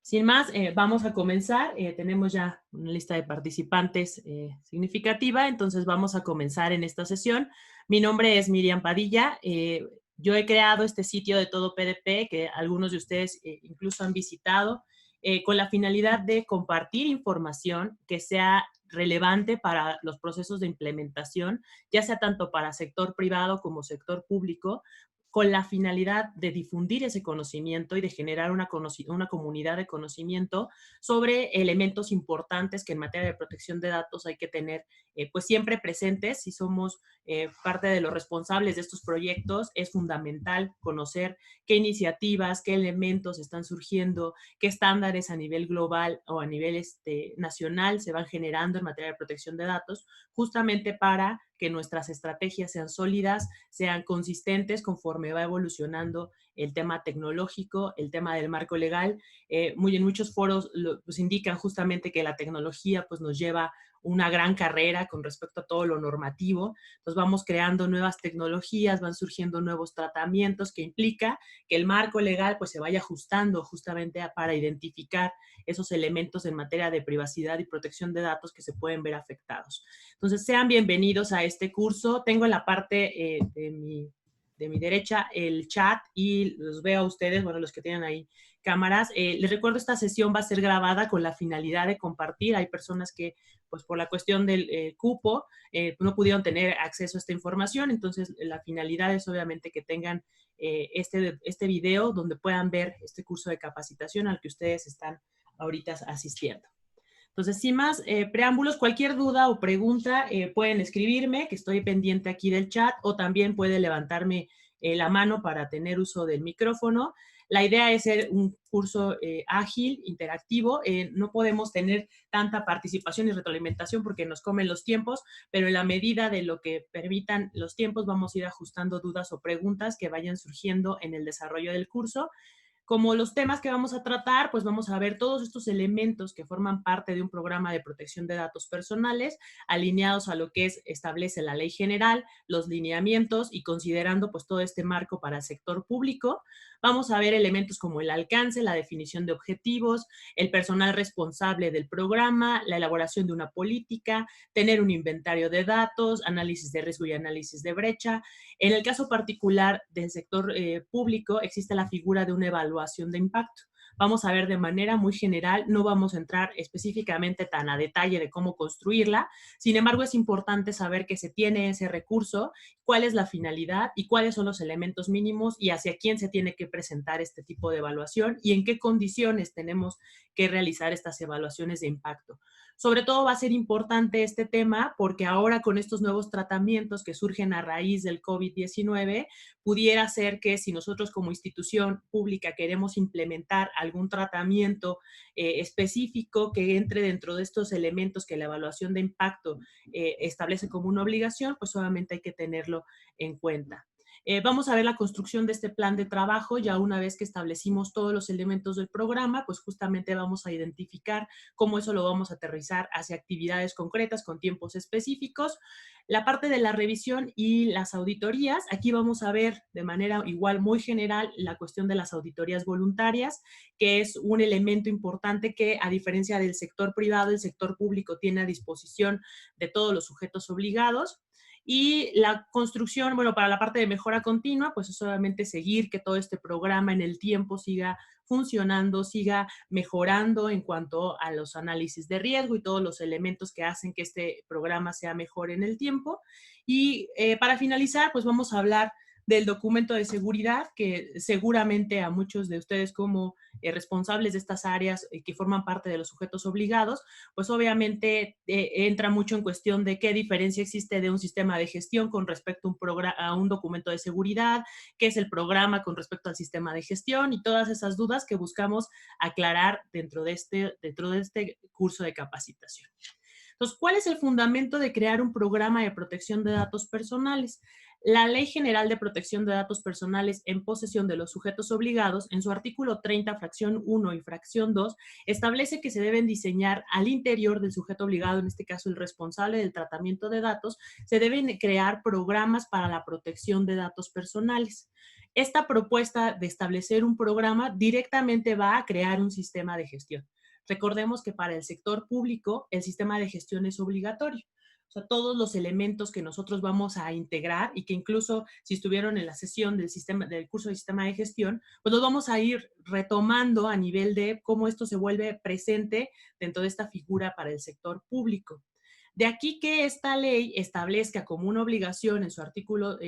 Sin más, vamos a comenzar. Tenemos ya una lista de participantes significativa, entonces vamos a comenzar en esta sesión. Mi nombre es Miriam Padilla. Yo he creado este sitio de Todo PDP, que algunos de ustedes incluso han visitado, con la finalidad de compartir información que sea relevante para los procesos de implementación, ya sea tanto para sector privado como sector público, con la finalidad de difundir ese conocimiento y de generar una comunidad de conocimiento sobre elementos importantes que en materia de protección de datos hay que tener pues siempre presentes. Si somos parte de los responsables de estos proyectos, es fundamental conocer qué iniciativas, qué elementos están surgiendo, qué estándares a nivel global o a nivel nacional se van generando en materia de protección de datos, justamente para que nuestras estrategias sean sólidas, sean consistentes conforme va evolucionando el tema tecnológico, el tema del marco legal. En muchos foros pues indican justamente que la tecnología pues nos lleva una gran carrera con respecto a todo lo normativo. Entonces vamos creando nuevas tecnologías, van surgiendo nuevos tratamientos que implica que el marco legal pues se vaya ajustando justamente para identificar esos elementos en materia de privacidad y protección de datos que se pueden ver afectados. Entonces sean bienvenidos a este curso. Tengo en la parte de mi derecha el chat y los veo a ustedes, bueno, los que tienen ahí cámaras. Les recuerdo, esta sesión va a ser grabada con la finalidad de compartir. Hay personas que, pues por la cuestión del cupo, no pudieron tener acceso a esta información, entonces la finalidad es obviamente que tengan este video donde puedan ver este curso de capacitación al que ustedes están ahorita asistiendo. Entonces, sin más preámbulos, cualquier duda o pregunta pueden escribirme, que estoy pendiente aquí del chat, o también puede levantarme la mano para tener uso del micrófono. La idea es ser un curso ágil, interactivo. No podemos tener tanta participación y retroalimentación porque nos comen los tiempos, pero en la medida de lo que permitan los tiempos vamos a ir ajustando dudas o preguntas que vayan surgiendo en el desarrollo del curso. Como los temas que vamos a tratar, pues vamos a ver todos estos elementos que forman parte de un programa de protección de datos personales, alineados a lo que establece la ley general, los lineamientos y considerando pues todo este marco para el sector público. Vamos a ver elementos como el alcance, la definición de objetivos, el personal responsable del programa, la elaboración de una política, tener un inventario de datos, análisis de riesgo y análisis de brecha. En el caso particular del sector público, existe la figura de una evaluación de impacto. Vamos a ver de manera muy general, no vamos a entrar específicamente tan a detalle de cómo construirla. Sin embargo, es importante saber que se tiene ese recurso, cuál es la finalidad y cuáles son los elementos mínimos y hacia quién se tiene que presentar este tipo de evaluación y en qué condiciones tenemos que realizar estas evaluaciones de impacto. Sobre todo va a ser importante este tema porque ahora, con estos nuevos tratamientos que surgen a raíz del COVID-19, pudiera ser que si nosotros como institución pública queremos implementar algún tratamiento específico que entre dentro de estos elementos que la evaluación de impacto establece como una obligación, pues obviamente hay que tenerlo en cuenta. Vamos a ver la construcción de este plan de trabajo. Ya una vez que establecimos todos los elementos del programa, pues justamente vamos a identificar cómo eso lo vamos a aterrizar hacia actividades concretas con tiempos específicos. La parte de la revisión y las auditorías, aquí vamos a ver de manera igual muy general la cuestión de las auditorías voluntarias, que es un elemento importante que, a diferencia del sector privado, el sector público tiene a disposición de todos los sujetos obligados. Y la construcción, bueno, para la parte de mejora continua, pues es obviamente seguir que todo este programa en el tiempo siga funcionando, siga mejorando en cuanto a los análisis de riesgo y todos los elementos que hacen que este programa sea mejor en el tiempo. Y para finalizar, pues vamos a hablar del documento de seguridad, que seguramente a muchos de ustedes como responsables de estas áreas que forman parte de los sujetos obligados, pues obviamente entra mucho en cuestión de qué diferencia existe de un sistema de gestión con respecto a un documento de seguridad, qué es el programa con respecto al sistema de gestión y todas esas dudas que buscamos aclarar dentro de este curso de capacitación. Entonces, ¿cuál es el fundamento de crear un programa de protección de datos personales? La Ley General de Protección de Datos Personales en posesión de los sujetos obligados, en su artículo 30, fracción 1 y fracción 2, establece que se deben diseñar al interior del sujeto obligado, en este caso el responsable del tratamiento de datos, se deben crear programas para la protección de datos personales. Esta propuesta de establecer un programa directamente va a crear un sistema de gestión. Recordemos que para el sector público el sistema de gestión es obligatorio. O sea, todos los elementos que nosotros vamos a integrar y que incluso si estuvieron en la sesión del curso de sistema de gestión, pues los vamos a ir retomando a nivel de cómo esto se vuelve presente dentro de esta figura para el sector público. De aquí que esta ley establezca como una obligación en su artículo,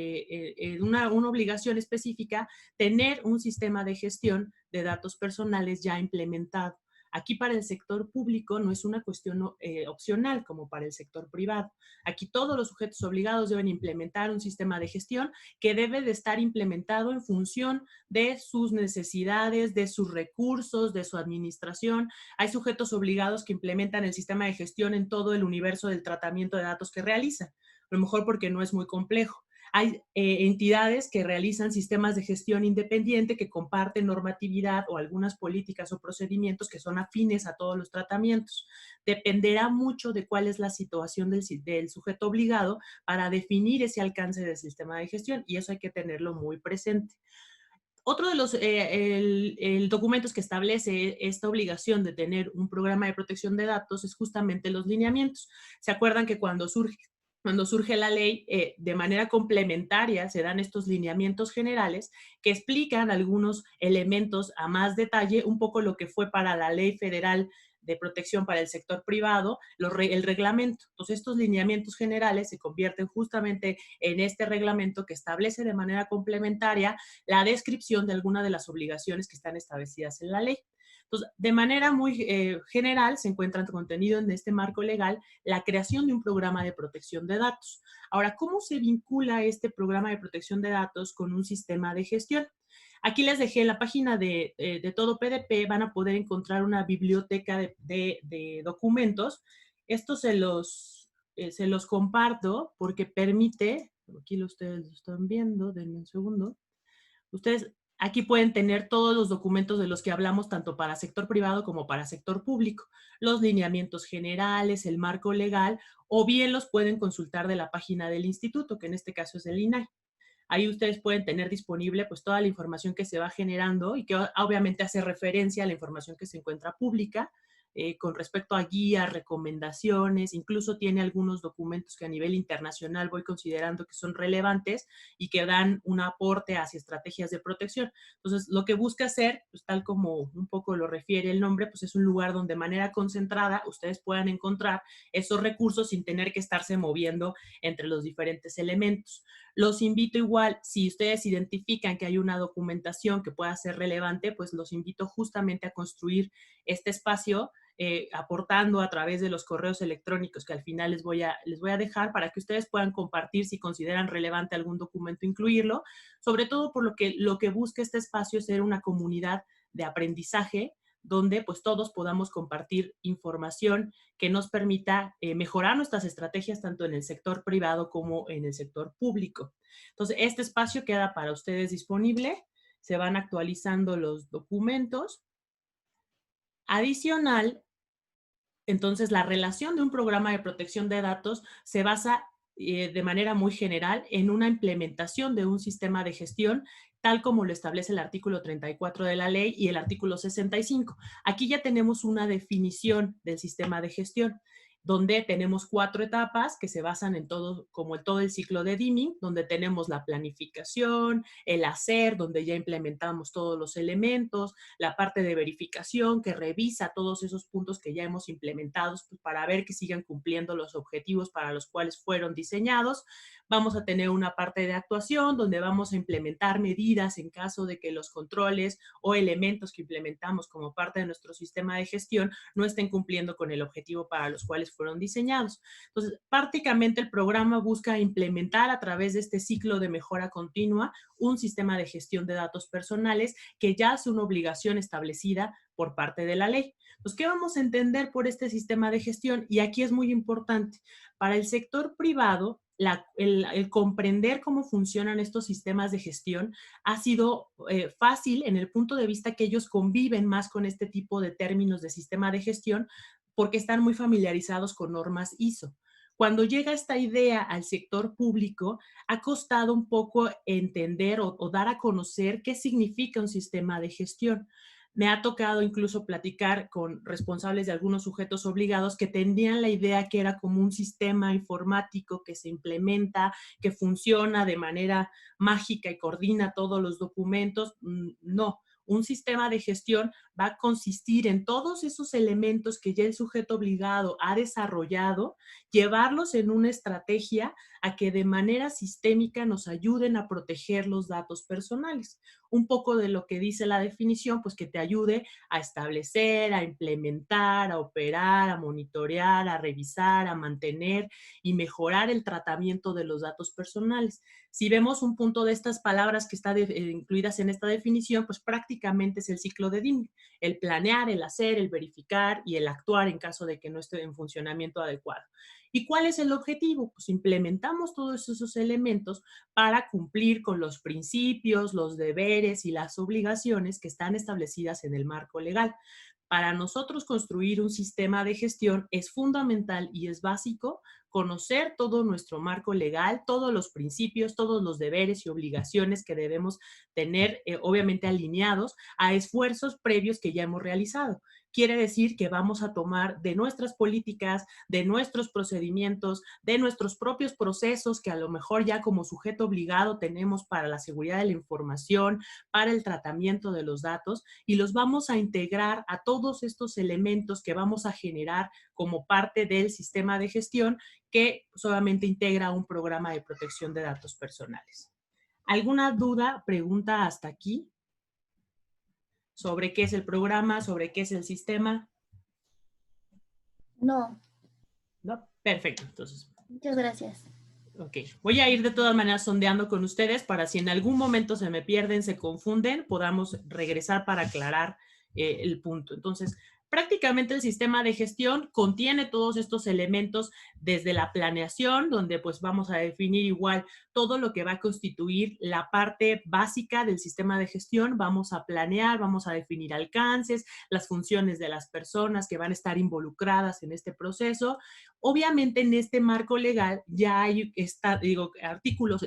una obligación específica, tener un sistema de gestión de datos personales ya implementado. Aquí para el sector público no es una cuestión opcional como para el sector privado. Aquí todos los sujetos obligados deben implementar un sistema de gestión que debe de estar implementado en función de sus necesidades, de sus recursos, de su administración. Hay sujetos obligados que implementan el sistema de gestión en todo el universo del tratamiento de datos que realizan, a lo mejor porque no es muy complejo. Hay entidades que realizan sistemas de gestión independiente que comparten normatividad o algunas políticas o procedimientos que son afines a todos los tratamientos. Dependerá mucho de cuál es la situación del sujeto obligado para definir ese alcance del sistema de gestión y eso hay que tenerlo muy presente. Otro de los documentos que establece esta obligación de tener un programa de protección de datos es justamente los lineamientos. ¿Se acuerdan que cuando surge la ley, de manera complementaria se dan estos lineamientos generales que explican algunos elementos a más detalle, un poco lo que fue para la ley federal de protección para el sector privado, el reglamento. Entonces, estos lineamientos generales se convierten justamente en este reglamento que establece de manera complementaria la descripción de algunas de las obligaciones que están establecidas en la ley. Entonces, de manera muy general, se encuentra contenido en este marco legal la creación de un programa de protección de datos. Ahora, ¿cómo se vincula este programa de protección de datos con un sistema de gestión? Aquí les dejé en la página de Todo PDP, van a poder encontrar una biblioteca de documentos. Estos se los comparto porque permite, aquí ustedes lo están viendo, denme un segundo. Ustedes aquí pueden tener todos los documentos de los que hablamos, tanto para sector privado como para sector público, los lineamientos generales, el marco legal, o bien los pueden consultar de la página del instituto, que en este caso es el INAI. Ahí ustedes pueden tener disponible pues toda la información que se va generando y que obviamente hace referencia a la información que se encuentra pública con respecto a guías, recomendaciones, incluso tiene algunos documentos que a nivel internacional voy considerando que son relevantes y que dan un aporte hacia estrategias de protección. Entonces, lo que busca hacer, pues tal como un poco lo refiere el nombre, pues es un lugar donde de manera concentrada ustedes puedan encontrar esos recursos sin tener que estarse moviendo entre los diferentes elementos. Los invito igual, si ustedes identifican que hay una documentación que pueda ser relevante, pues los invito justamente a construir este espacio aportando a través de los correos electrónicos que al final les voy a dejar para que ustedes puedan compartir si consideran relevante algún documento, incluirlo, sobre todo por lo que busca este espacio es ser una comunidad de aprendizaje donde pues todos podamos compartir información que nos permita mejorar nuestras estrategias tanto en el sector privado como en el sector público. Entonces, este espacio queda para ustedes disponible, se van actualizando los documentos. Adicional, entonces, la relación de un programa de protección de datos se basa de manera muy general en una implementación de un sistema de gestión, tal como lo establece el artículo 34 de la ley y el artículo 65. Aquí ya tenemos una definición del sistema de gestión, donde tenemos 4 etapas que se basan en todo, como en todo el ciclo de DIMI, donde tenemos la planificación, el hacer, donde ya implementamos todos los elementos, la parte de verificación que revisa todos esos puntos que ya hemos implementado pues, para ver que sigan cumpliendo los objetivos para los cuales fueron diseñados. Vamos a tener una parte de actuación donde vamos a implementar medidas en caso de que los controles o elementos que implementamos como parte de nuestro sistema de gestión no estén cumpliendo con el objetivo para los cuales fueron diseñados. Entonces, prácticamente el programa busca implementar a través de este ciclo de mejora continua un sistema de gestión de datos personales que ya es una obligación establecida por parte de la ley. Pues, ¿qué vamos a entender por este sistema de gestión? Y aquí es muy importante. Para el sector privado, el comprender cómo funcionan estos sistemas de gestión ha sido fácil en el punto de vista que ellos conviven más con este tipo de términos de sistema de gestión porque están muy familiarizados con normas ISO. Cuando llega esta idea al sector público, ha costado un poco entender o dar a conocer qué significa un sistema de gestión. Me ha tocado incluso platicar con responsables de algunos sujetos obligados que tenían la idea que era como un sistema informático que se implementa, que funciona de manera mágica y coordina todos los documentos. No, un sistema de gestión va a consistir en todos esos elementos que ya el sujeto obligado ha desarrollado, llevarlos en una estrategia a que de manera sistémica nos ayuden a proteger los datos personales. Un poco de lo que dice la definición, pues que te ayude a establecer, a implementar, a operar, a monitorear, a revisar, a mantener y mejorar el tratamiento de los datos personales. Si vemos un punto de estas palabras que están incluidas en esta definición, pues prácticamente es el ciclo de DIMI, el planear, el hacer, el verificar y el actuar en caso de que no esté en funcionamiento adecuado. ¿Y cuál es el objetivo? Pues implementamos todos esos elementos para cumplir con los principios, los deberes y las obligaciones que están establecidas en el marco legal. Para nosotros construir un sistema de gestión es fundamental y es básico conocer todo nuestro marco legal, todos los principios, todos los deberes y obligaciones que debemos tener, obviamente alineados a esfuerzos previos que ya hemos realizado. Quiere decir que vamos a tomar de nuestras políticas, de nuestros procedimientos, de nuestros propios procesos que a lo mejor ya como sujeto obligado tenemos para la seguridad de la información, para el tratamiento de los datos, y los vamos a integrar a todos estos elementos que vamos a generar como parte del sistema de gestión que solamente integra un programa de protección de datos personales. ¿Alguna duda, pregunta hasta aquí? ¿Sobre qué es el programa? ¿Sobre qué es el sistema? No. ¿No? Perfecto, entonces. Muchas gracias. Ok, voy a ir de todas maneras sondeando con ustedes para si en algún momento se me pierden, se confunden, podamos regresar para aclarar el punto. Entonces, prácticamente el sistema de gestión contiene todos estos elementos desde la planeación, donde pues vamos a definir igual todo lo que va a constituir la parte básica del sistema de gestión. Vamos a planear, vamos a definir alcances, las funciones de las personas que van a estar involucradas en este proceso. Obviamente en este marco legal ya hay artículos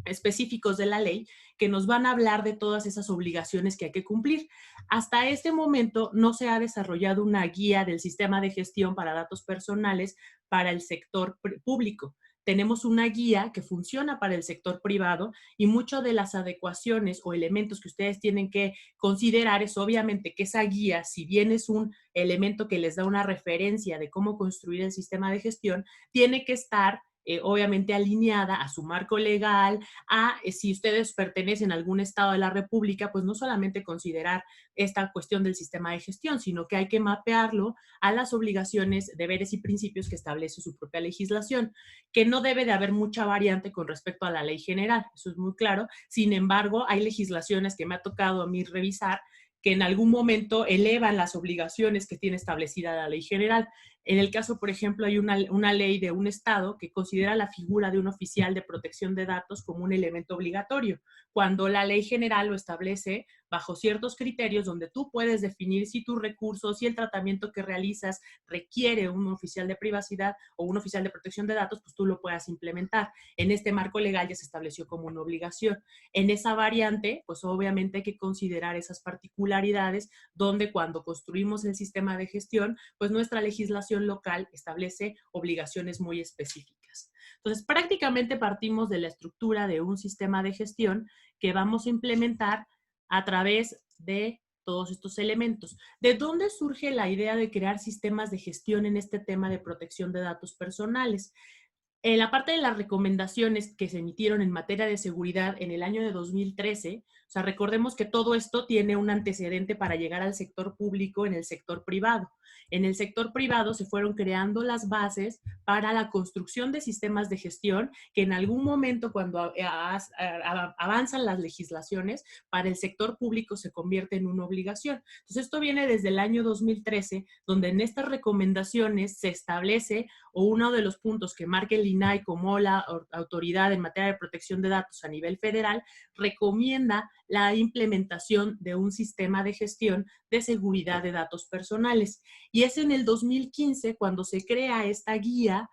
específicos de la ley que nos van a hablar de todas esas obligaciones que hay que cumplir. Hasta este momento no se ha desarrollado una guía del sistema de gestión para datos personales para el sector público. Tenemos una guía que funciona para el sector privado y muchas de las adecuaciones o elementos que ustedes tienen que considerar es obviamente que esa guía, si bien es un elemento que les da una referencia de cómo construir el sistema de gestión, tiene que estar obviamente alineada a su marco legal, a si ustedes pertenecen a algún estado de la República, pues no solamente considerar esta cuestión del sistema de gestión, sino que hay que mapearlo a las obligaciones, deberes y principios que establece su propia legislación, que no debe de haber mucha variante con respecto a la ley general, eso es muy claro. Sin embargo, hay legislaciones que me ha tocado a mí revisar que en algún momento elevan las obligaciones que tiene establecida la ley general. En el caso, por ejemplo, hay una ley de un estado que considera la figura de un oficial de protección de datos como un elemento obligatorio, cuando la ley general lo establece bajo ciertos criterios donde tú puedes definir si tus recursos, si el tratamiento que realizas requiere un oficial de privacidad o un oficial de protección de datos, pues tú lo puedas implementar. En este marco legal ya se estableció como una obligación. En esa variante, pues obviamente hay que considerar esas particularidades donde cuando construimos el sistema de gestión, pues nuestra legislación local establece obligaciones muy específicas. Entonces, prácticamente partimos de la estructura de un sistema de gestión que vamos a implementar a través de todos estos elementos. ¿De dónde surge la idea de crear sistemas de gestión en este tema de protección de datos personales? En la parte de las recomendaciones que se emitieron en materia de seguridad en el año de 2013, o sea, recordemos que todo esto tiene un antecedente para llegar al sector público en el sector privado. En el sector privado se fueron creando las bases para la construcción de sistemas de gestión que en algún momento cuando avanzan las legislaciones para el sector público se convierte en una obligación. Entonces esto viene desde el año 2013, donde en estas recomendaciones se establece o uno de los puntos que marca el INAI como la autoridad en materia de protección de datos a nivel federal, recomienda la implementación de un sistema de gestión de seguridad de datos personales. Y es en el 2015 cuando se crea esta guía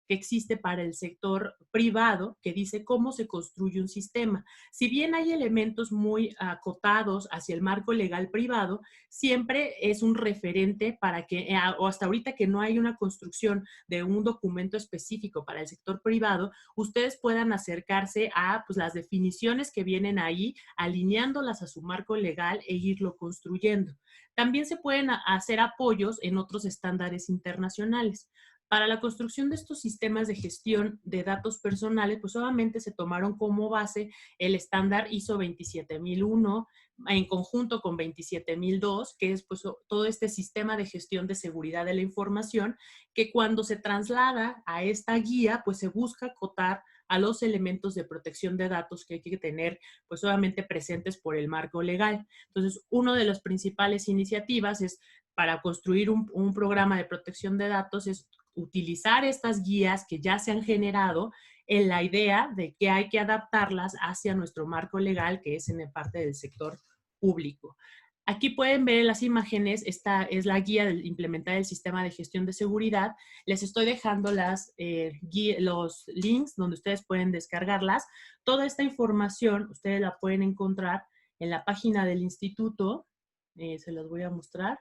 que existe para el sector privado que dice cómo se construye un sistema. Si bien hay elementos muy acotados hacia el marco legal privado, siempre es un referente para que, o hasta ahorita que no hay una construcción de un documento específico para el sector privado, ustedes puedan acercarse a pues, las definiciones que vienen ahí, alineándolas a su marco legal e irlo construyendo. También se pueden hacer apoyos en otros estándares internacionales. Para la construcción de estos sistemas de gestión de datos personales, pues obviamente se tomaron como base el estándar ISO 27001 en conjunto con 27002, que es pues todo este sistema de gestión de seguridad de la información, que cuando se traslada a esta guía, pues se busca acotar a los elementos de protección de datos que hay que tener, pues obviamente presentes por el marco legal. Entonces, una de las principales iniciativas es para construir un programa de protección de datos es utilizar estas guías que ya se han generado en la idea de que hay que adaptarlas hacia nuestro marco legal, que es en parte del sector público. Aquí pueden ver en las imágenes, esta es la guía de implementar el sistema de gestión de seguridad. Les estoy dejando los links donde ustedes pueden descargarlas. Toda esta información ustedes la pueden encontrar en la página del instituto. Se los voy a mostrar.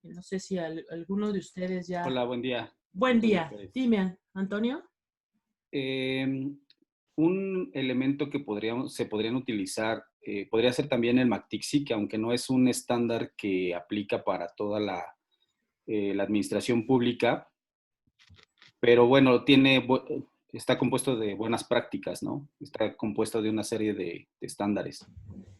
No sé si alguno de ustedes ya... Hola, buen día. Buen Antonio día. Pérez. Dime, Antonio. Un elemento que se podrían utilizar podría ser también el MACTIXI, que aunque no es un estándar que aplica para toda la administración pública, pero bueno, está compuesto de buenas prácticas, ¿no? Está compuesto de una serie de estándares.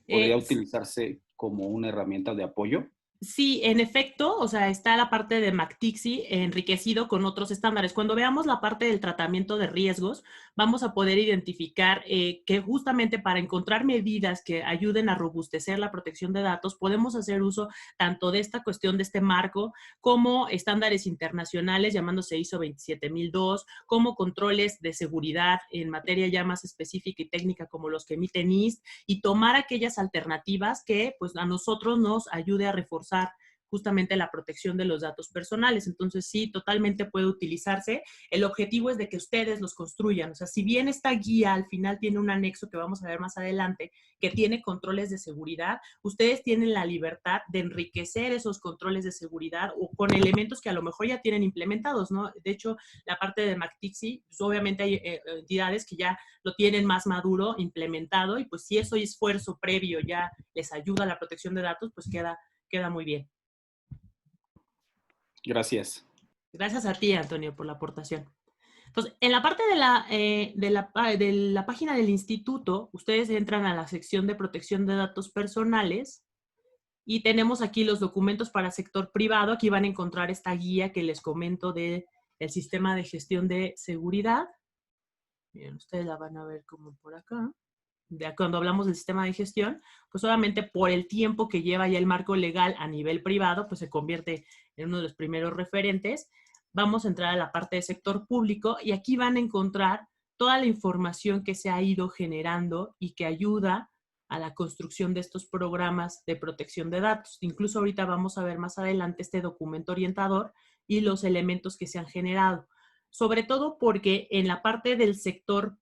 ¿Podría utilizarse como una herramienta de apoyo? Sí, en efecto, o sea, está la parte de MACTIXI enriquecido con otros estándares. Cuando veamos la parte del tratamiento de riesgos, vamos a poder identificar que justamente para encontrar medidas que ayuden a robustecer la protección de datos, podemos hacer uso tanto de esta cuestión de este marco como estándares internacionales llamándose ISO 27002, como controles de seguridad en materia ya más específica y técnica como los que emite NIST, y tomar aquellas alternativas que pues a nosotros nos ayude a reforzar justamente la protección de los datos personales. Entonces, sí, totalmente puede utilizarse. El objetivo es de que ustedes los construyan. O sea, si bien esta guía al final tiene un anexo que vamos a ver más adelante, que tiene controles de seguridad, ustedes tienen la libertad de enriquecer esos controles de seguridad o con elementos que a lo mejor ya tienen implementados, ¿no? De hecho, la parte de MACTIXI, pues obviamente hay entidades que ya lo tienen más maduro, implementado, y pues si ese esfuerzo previo ya les ayuda a la protección de datos, pues queda muy bien. Gracias. Gracias a ti, Antonio, por la aportación. Entonces, en la parte de la página del instituto, ustedes entran a la sección de protección de datos personales y tenemos aquí los documentos para sector privado. Aquí van a encontrar esta guía que les comento del sistema de gestión de seguridad. Miren, ustedes la van a ver como por acá. Cuando hablamos del sistema de gestión, pues obviamente por el tiempo que lleva ya el marco legal a nivel privado, pues se convierte en uno de los primeros referentes. Vamos a entrar a la parte de sector público y aquí van a encontrar toda la información que se ha ido generando y que ayuda a la construcción de estos programas de protección de datos. Incluso ahorita vamos a ver más adelante este documento orientador y los elementos que se han generado. Sobre todo porque en la parte del sector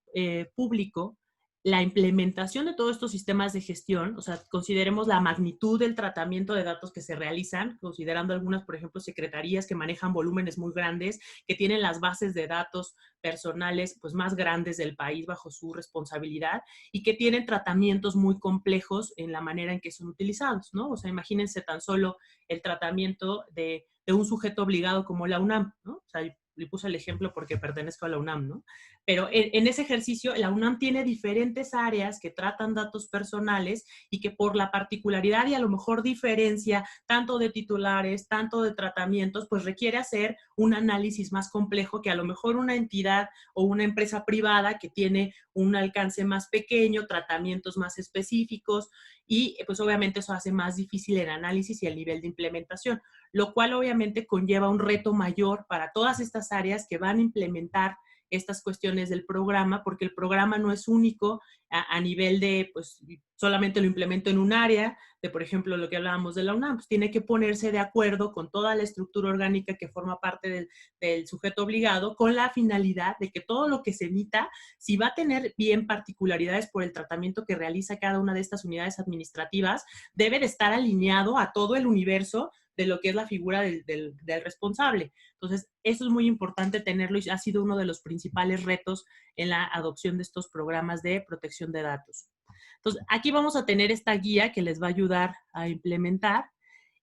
público, la implementación de todos estos sistemas de gestión, o sea, consideremos la magnitud del tratamiento de datos que se realizan, considerando algunas, por ejemplo, secretarías que manejan volúmenes muy grandes, que tienen las bases de datos personales pues, más grandes del país bajo su responsabilidad y que tienen tratamientos muy complejos en la manera en que son utilizados, ¿no? O sea, imagínense tan solo el tratamiento de un sujeto obligado como la UNAM, ¿no? O sea, le puse el ejemplo porque pertenezco a la UNAM, ¿no? Pero en ese ejercicio, la UNAM tiene diferentes áreas que tratan datos personales y que por la particularidad y a lo mejor diferencia tanto de titulares, tanto de tratamientos, pues requiere hacer un análisis más complejo que a lo mejor una entidad o una empresa privada que tiene un alcance más pequeño, tratamientos más específicos y pues obviamente eso hace más difícil el análisis y el nivel de implementación, lo cual obviamente conlleva un reto mayor para todas estas áreas que van a implementar estas cuestiones del programa, porque el programa no es único a nivel de, pues, solamente lo implemento en un área, de, por ejemplo, lo que hablábamos de la UNAM, pues tiene que ponerse de acuerdo con toda la estructura orgánica que forma parte del sujeto obligado, con la finalidad de que todo lo que se emita, si va a tener bien particularidades por el tratamiento que realiza cada una de estas unidades administrativas, debe de estar alineado a todo el universo de lo que es la figura del responsable. Entonces, eso es muy importante tenerlo y ha sido uno de los principales retos en la adopción de estos programas de protección de datos. Entonces, aquí vamos a tener esta guía que les va a ayudar a implementar.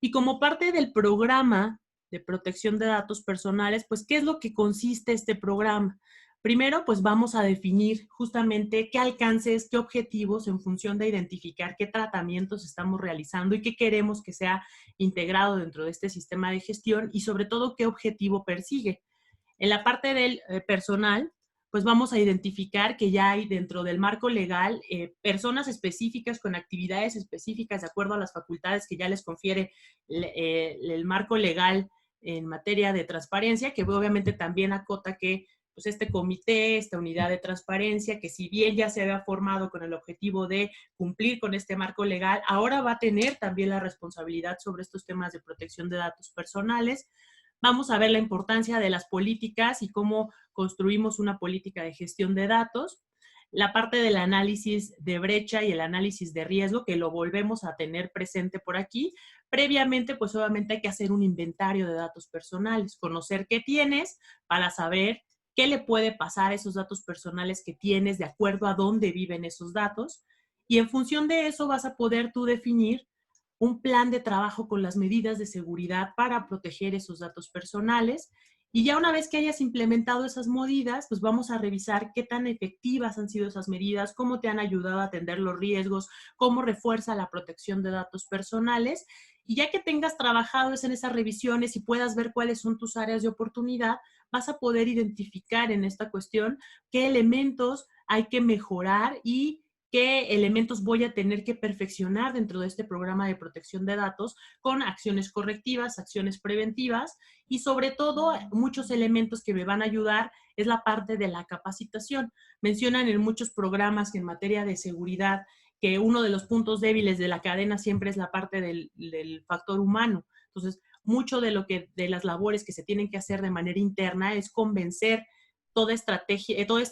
Y como parte del programa de protección de datos personales, pues, ¿qué es lo que consiste este programa? Primero, pues vamos a definir justamente qué alcances, qué objetivos en función de identificar qué tratamientos estamos realizando y qué queremos que sea integrado dentro de este sistema de gestión y sobre todo qué objetivo persigue. En la parte del personal, pues vamos a identificar que ya hay dentro del marco legal personas específicas con actividades específicas de acuerdo a las facultades que ya les confiere el marco legal en materia de transparencia, que obviamente también acota que pues este comité, esta unidad de transparencia, que si bien ya se había formado con el objetivo de cumplir con este marco legal, ahora va a tener también la responsabilidad sobre estos temas de protección de datos personales. Vamos a ver la importancia de las políticas y cómo construimos una política de gestión de datos. La parte del análisis de brecha y el análisis de riesgo, que lo volvemos a tener presente por aquí. Previamente, pues obviamente hay que hacer un inventario de datos personales, conocer qué tienes para saber qué le puede pasar a esos datos personales que tienes de acuerdo a dónde viven esos datos. Y en función de eso vas a poder tú definir un plan de trabajo con las medidas de seguridad para proteger esos datos personales. Y ya una vez que hayas implementado esas medidas, pues vamos a revisar qué tan efectivas han sido esas medidas, cómo te han ayudado a atender los riesgos, cómo refuerza la protección de datos personales. Y ya que tengas trabajado en esas revisiones y puedas ver cuáles son tus áreas de oportunidad, vas a poder identificar en esta cuestión qué elementos hay que mejorar y qué elementos voy a tener que perfeccionar dentro de este programa de protección de datos con acciones correctivas, acciones preventivas y sobre todo muchos elementos que me van a ayudar es la parte de la capacitación. Mencionan en muchos programas que en materia de seguridad que uno de los puntos débiles de la cadena siempre es la parte del factor humano. Entonces, mucho de las labores que se tienen que hacer de manera interna es convencer toda esta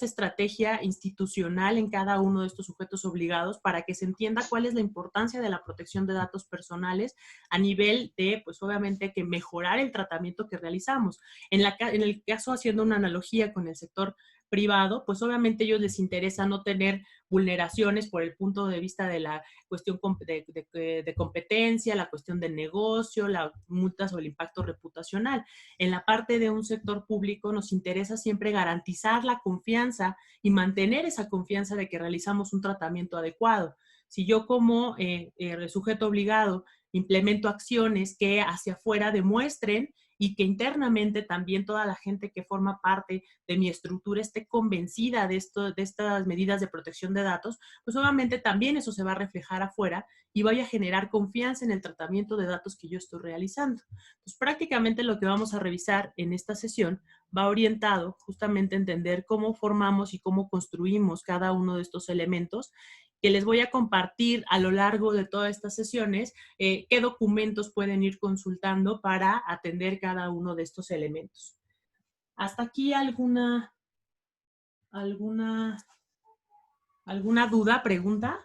estrategia institucional en cada uno de estos sujetos obligados para que se entienda cuál es la importancia de la protección de datos personales a nivel de, pues obviamente, que mejorar el tratamiento que realizamos. En el caso, haciendo una analogía con el sector privado, pues obviamente a ellos les interesa no tener vulneraciones por el punto de vista de la cuestión de competencia, la cuestión del negocio, las multas o el impacto reputacional. En la parte de un sector público nos interesa siempre garantizar la confianza y mantener esa confianza de que realizamos un tratamiento adecuado. Si yo como sujeto obligado implemento acciones que hacia afuera demuestren y que internamente también toda la gente que forma parte de mi estructura esté convencida de estas medidas de protección de datos, pues obviamente también eso se va a reflejar afuera y vaya a generar confianza en el tratamiento de datos que yo estoy realizando. Pues prácticamente lo que vamos a revisar en esta sesión va orientado justamente a entender cómo formamos y cómo construimos cada uno de estos elementos que les voy a compartir a lo largo de todas estas sesiones, qué documentos pueden ir consultando para atender cada uno de estos elementos. ¿Hasta aquí alguna duda, pregunta?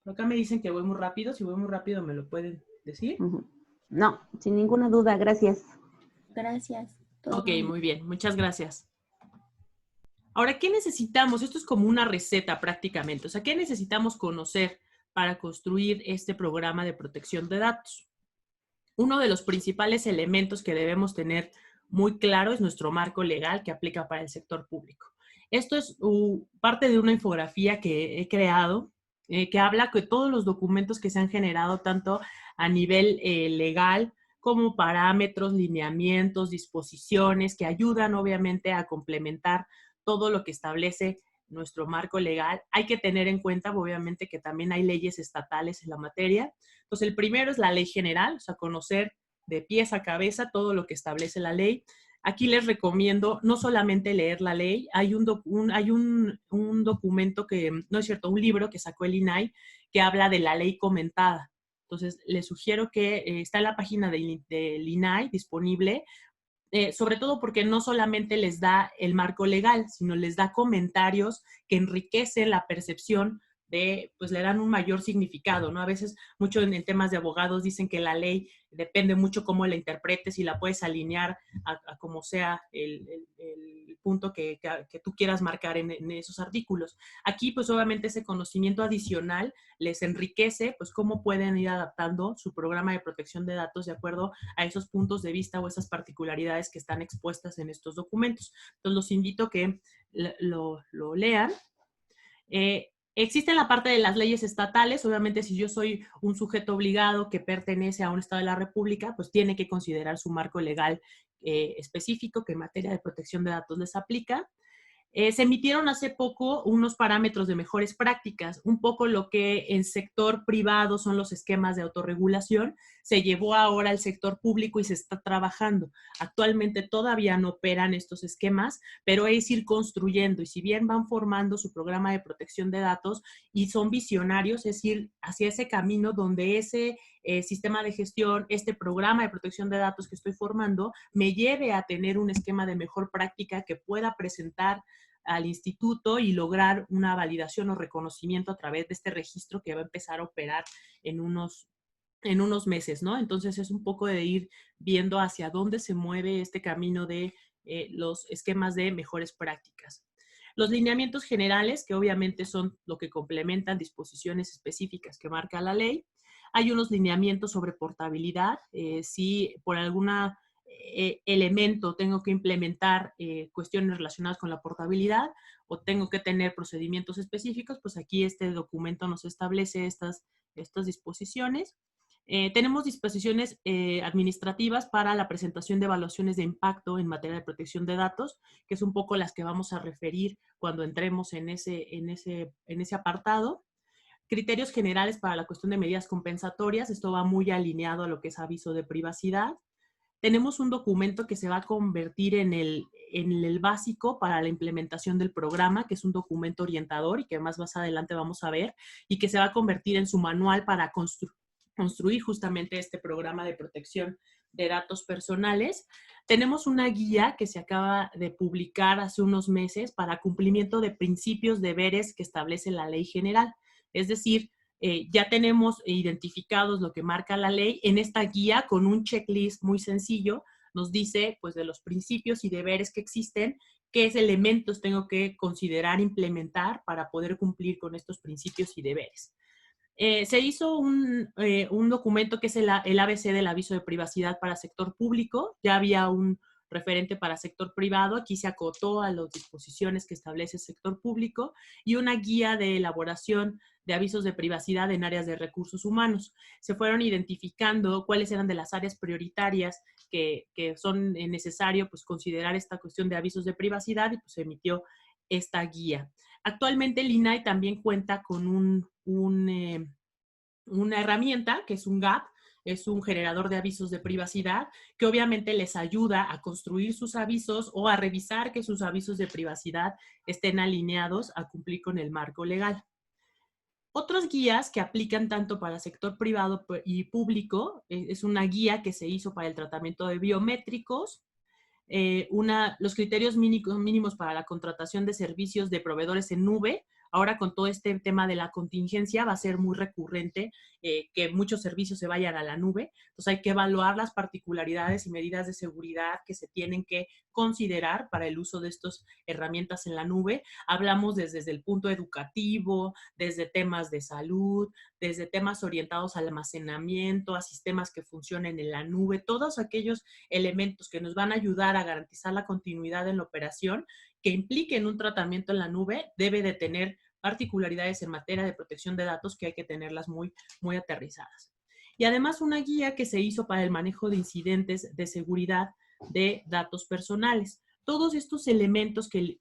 Por acá me dicen que voy muy rápido. Si voy muy rápido, ¿me lo pueden decir? No, sin ninguna duda. Gracias. Gracias. Ok, muy bien. Muchas gracias. Ahora, ¿qué necesitamos? Esto es como una receta prácticamente. O sea, ¿qué necesitamos conocer para construir este programa de protección de datos? Uno de los principales elementos que debemos tener muy claro es nuestro marco legal que aplica para el sector público. Esto es parte de una infografía que he creado que habla de todos los documentos que se han generado tanto a nivel legal como parámetros, lineamientos, disposiciones que ayudan obviamente a complementar todo lo que establece nuestro marco legal. Hay que tener en cuenta, obviamente, que también hay leyes estatales en la materia. Entonces, el primero es la ley general, o sea, conocer de pies a cabeza todo lo que establece la ley. Aquí les recomiendo no solamente leer la ley, hay un documento que, no es cierto, un libro que sacó el INAI que habla de la ley comentada. Entonces, les sugiero que está en la página del INAI disponible, sobre todo porque no solamente les da el marco legal, sino les da comentarios que enriquecen la percepción de, pues le dan un mayor significado, ¿no? A veces, mucho en temas de abogados dicen que la ley depende mucho cómo la interpretes y la puedes alinear a como sea el punto que tú quieras marcar en esos artículos. Aquí, pues obviamente ese conocimiento adicional les enriquece, pues cómo pueden ir adaptando su programa de protección de datos de acuerdo a esos puntos de vista o esas particularidades que están expuestas en estos documentos. Entonces, los invito a que lo lean. Existe la parte de las leyes estatales. Obviamente, si yo soy un sujeto obligado que pertenece a un estado de la República, pues tiene que considerar su marco legal específico que en materia de protección de datos les aplica. Se emitieron hace poco unos parámetros de mejores prácticas, un poco lo que en sector privado son los esquemas de autorregulación, se llevó ahora al sector público y se está trabajando. Actualmente todavía no operan estos esquemas, pero es ir construyendo, y si bien van formando su programa de protección de datos y son visionarios, es ir hacia ese camino donde ese sistema de gestión, este programa de protección de datos que estoy formando, me lleve a tener un esquema de mejor práctica que pueda presentar al instituto y lograr una validación o reconocimiento a través de este registro que va a empezar a operar en unos meses, ¿no? Entonces es un poco de ir viendo hacia dónde se mueve este camino de los esquemas de mejores prácticas. Los lineamientos generales, que obviamente son lo que complementan disposiciones específicas que marca la ley. Hay unos lineamientos sobre portabilidad. Si por alguna elemento tengo que implementar cuestiones relacionadas con la portabilidad o tengo que tener procedimientos específicos, pues aquí este documento nos establece estas disposiciones. Tenemos disposiciones administrativas para la presentación de evaluaciones de impacto en materia de protección de datos, que es un poco las que vamos a referir cuando entremos en ese apartado. Criterios generales para la cuestión de medidas compensatorias. Esto va muy alineado a lo que es aviso de privacidad. Tenemos un documento que se va a convertir en el básico para la implementación del programa, que es un documento orientador y que más adelante vamos a ver, y que se va a convertir en su manual para construir justamente este programa de protección de datos personales. Tenemos una guía que se acaba de publicar hace unos meses para cumplimiento de principios, deberes que establece la ley general. Es decir, ya tenemos identificados lo que marca la ley. En esta guía, con un checklist muy sencillo, nos dice, pues, de los principios y deberes que existen, qué elementos tengo que considerar implementar para poder cumplir con estos principios y deberes. Se hizo un documento que es el ABC del aviso de privacidad para sector público. Ya había un referente para sector privado. Aquí se acotó a las disposiciones que establece el sector público y una guía de elaboración de avisos de privacidad en áreas de recursos humanos. Se fueron identificando cuáles eran de las áreas prioritarias que son necesario, pues, considerar esta cuestión de avisos de privacidad, y pues se emitió esta guía. Actualmente el INAI también cuenta con una herramienta que es un GAP, es un generador de avisos de privacidad, que obviamente les ayuda a construir sus avisos o a revisar que sus avisos de privacidad estén alineados a cumplir con el marco legal. Otras guías que aplican tanto para sector privado y público, es una guía que se hizo para el tratamiento de biométricos, los criterios mínimos para la contratación de servicios de proveedores en nube. Ahora, con todo este tema de la contingencia, va a ser muy recurrente que muchos servicios se vayan a la nube. Entonces, hay que evaluar las particularidades y medidas de seguridad que se tienen que considerar para el uso de estas herramientas en la nube. Hablamos desde el punto educativo, desde temas de salud, desde temas orientados al almacenamiento, a sistemas que funcionen en la nube, todos aquellos elementos que nos van a ayudar a garantizar la continuidad en la operación que impliquen un tratamiento en la nube, debe de tener particularidades en materia de protección de datos que hay que tenerlas muy, muy aterrizadas. Y además una guía que se hizo para el manejo de incidentes de seguridad de datos personales. Todos estos elementos que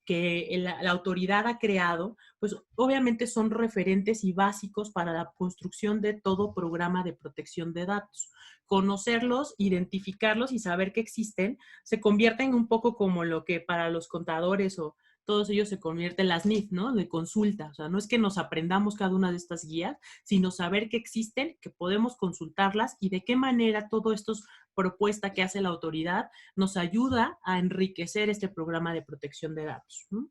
la autoridad ha creado, pues obviamente son referentes y básicos para la construcción de todo programa de protección de datos. conocerlos, identificarlos y saber que existen, se convierten un poco como lo que para los contadores o todos ellos se convierten en las NIF, ¿no? De consulta. O sea, no es que nos aprendamos cada una de estas guías, sino saber que existen, que podemos consultarlas y de qué manera todo esto propuesta que hace la autoridad nos ayuda a enriquecer este programa de protección de datos, ¿no?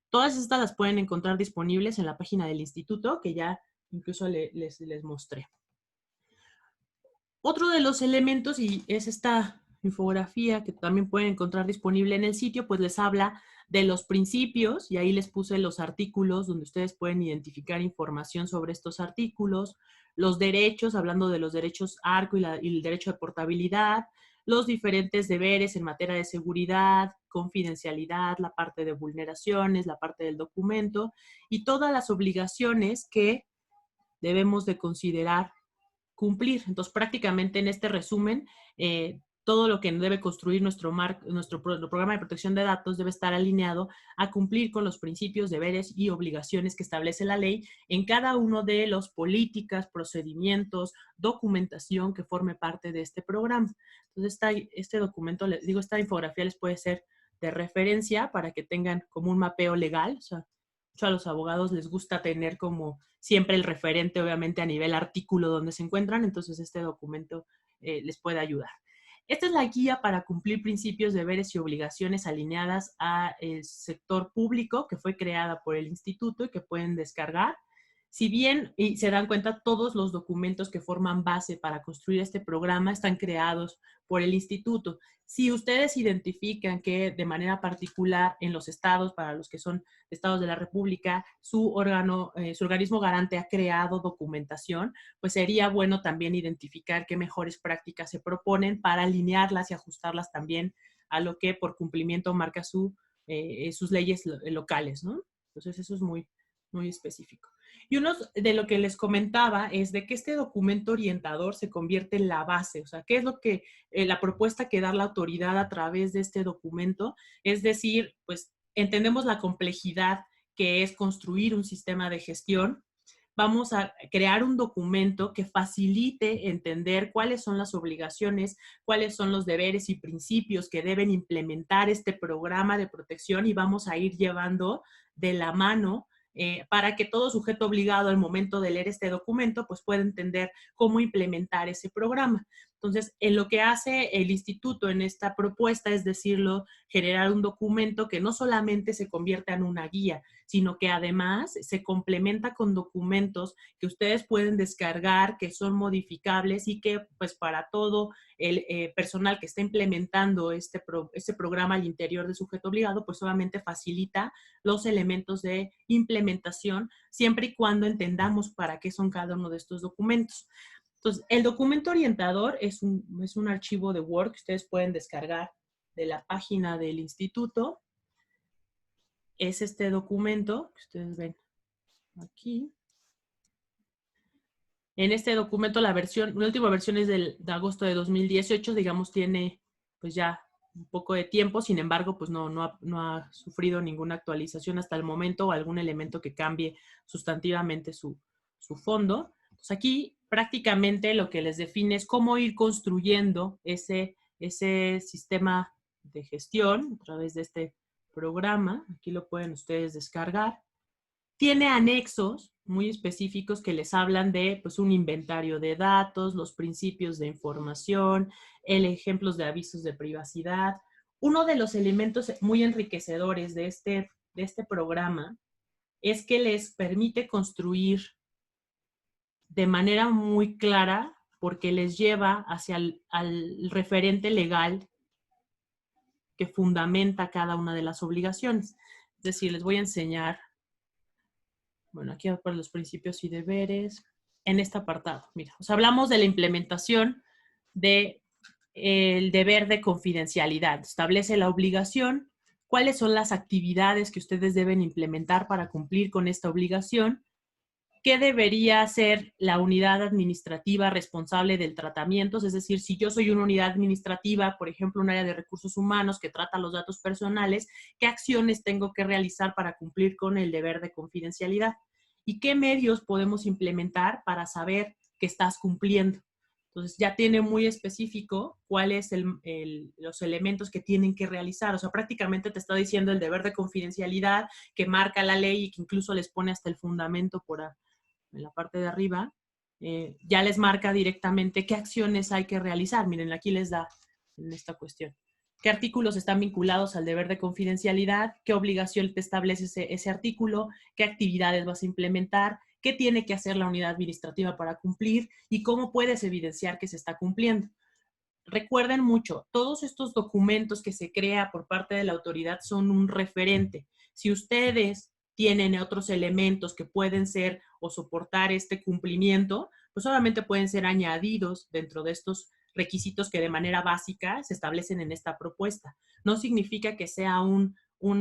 Todas estas las pueden encontrar disponibles en la página del instituto, que ya incluso les mostré. Otro de los elementos, y es esta infografía que también pueden encontrar disponible en el sitio, pues les habla de los principios, y ahí les puse los artículos donde ustedes pueden identificar información sobre estos artículos, los derechos, hablando de los derechos ARCO y el derecho de portabilidad, los diferentes deberes en materia de seguridad, confidencialidad, la parte de vulneraciones, la parte del documento, y todas las obligaciones que debemos de considerar cumplir. Entonces, prácticamente en este resumen, todo lo que debe construir nuestro programa de protección de datos debe estar alineado a cumplir con los principios, deberes y obligaciones que establece la ley en cada uno de los políticas, procedimientos, documentación que forme parte de este programa. Entonces, este documento, les digo, esta infografía les puede ser de referencia para que tengan como un mapeo legal. O sea, a los abogados les gusta tener como siempre el referente, obviamente, a nivel artículo donde se encuentran, entonces este documento les puede ayudar. Esta es la guía para cumplir principios, deberes y obligaciones alineadas al sector público, que fue creada por el instituto y que pueden descargar. Si bien y se dan cuenta, todos los documentos que forman base para construir este programa están creados por el instituto. Si ustedes identifican que de manera particular en los estados, para los que son estados de la República, su organismo garante ha creado documentación, pues sería bueno también identificar qué mejores prácticas se proponen para alinearlas y ajustarlas también a lo que por cumplimiento marca sus leyes locales, ¿no? Entonces eso es muy, muy específico. Y uno de lo que les comentaba es de que este documento orientador se convierte en la base, o sea, ¿qué es lo que la propuesta que da la autoridad a través de este documento? Es decir, pues entendemos la complejidad que es construir un sistema de gestión. Vamos a crear un documento que facilite entender cuáles son las obligaciones, cuáles son los deberes y principios que deben implementar este programa de protección y vamos a ir llevando de la mano para que todo sujeto obligado al momento de leer este documento pues pueda entender cómo implementar ese programa. Entonces, en lo que hace el instituto en esta propuesta es decirlo, generar un documento que no solamente se convierta en una guía, sino que además se complementa con documentos que ustedes pueden descargar, que son modificables y que pues para todo el personal que está implementando este programa al interior del sujeto obligado, pues solamente facilita los elementos de implementación, siempre y cuando entendamos para qué son cada uno de estos documentos. Entonces, el documento orientador es un archivo de Word que ustedes pueden descargar de la página del instituto. Es este documento que ustedes ven aquí. En este documento la última versión es de agosto de 2018, digamos, tiene pues ya un poco de tiempo, sin embargo, pues no ha sufrido ninguna actualización hasta el momento o algún elemento que cambie sustantivamente su fondo. Pues aquí prácticamente lo que les define es cómo ir construyendo ese sistema de gestión a través de este programa. Aquí lo pueden ustedes descargar. Tiene anexos muy específicos que les hablan de pues, un inventario de datos, los principios de información, ejemplos de avisos de privacidad. Uno de los elementos muy enriquecedores de este programa es que les permite construir de manera muy clara porque les lleva hacia al referente legal que fundamenta cada una de las obligaciones. Es decir, les voy a enseñar, bueno, aquí para los principios y deberes, en este apartado. Mira, hablamos de la implementación del deber de confidencialidad. Establece la obligación, cuáles son las actividades que ustedes deben implementar para cumplir con esta obligación, qué debería ser la unidad administrativa responsable del tratamiento, es decir, si yo soy una unidad administrativa, por ejemplo, un área de recursos humanos que trata los datos personales, ¿qué acciones tengo que realizar para cumplir con el deber de confidencialidad? ¿Y qué medios podemos implementar para saber que estás cumpliendo? Entonces ya tiene muy específico cuáles los elementos que tienen que realizar. O sea, prácticamente te está diciendo el deber de confidencialidad que marca la ley y que incluso les pone hasta el fundamento en la parte de arriba. Ya les marca directamente qué acciones hay que realizar. Miren, aquí les da en esta cuestión. ¿Qué artículos están vinculados al deber de confidencialidad? ¿Qué obligación te establece ese artículo? ¿Qué actividades vas a implementar? ¿Qué tiene que hacer la unidad administrativa para cumplir? ¿Y cómo puedes evidenciar que se está cumpliendo? Recuerden mucho, todos estos documentos que se crea por parte de la autoridad son un referente. Si ustedes tienen otros elementos que pueden ser o soportar este cumplimiento, pues solamente pueden ser añadidos dentro de estos requisitos que de manera básica se establecen en esta propuesta. No significa que sea un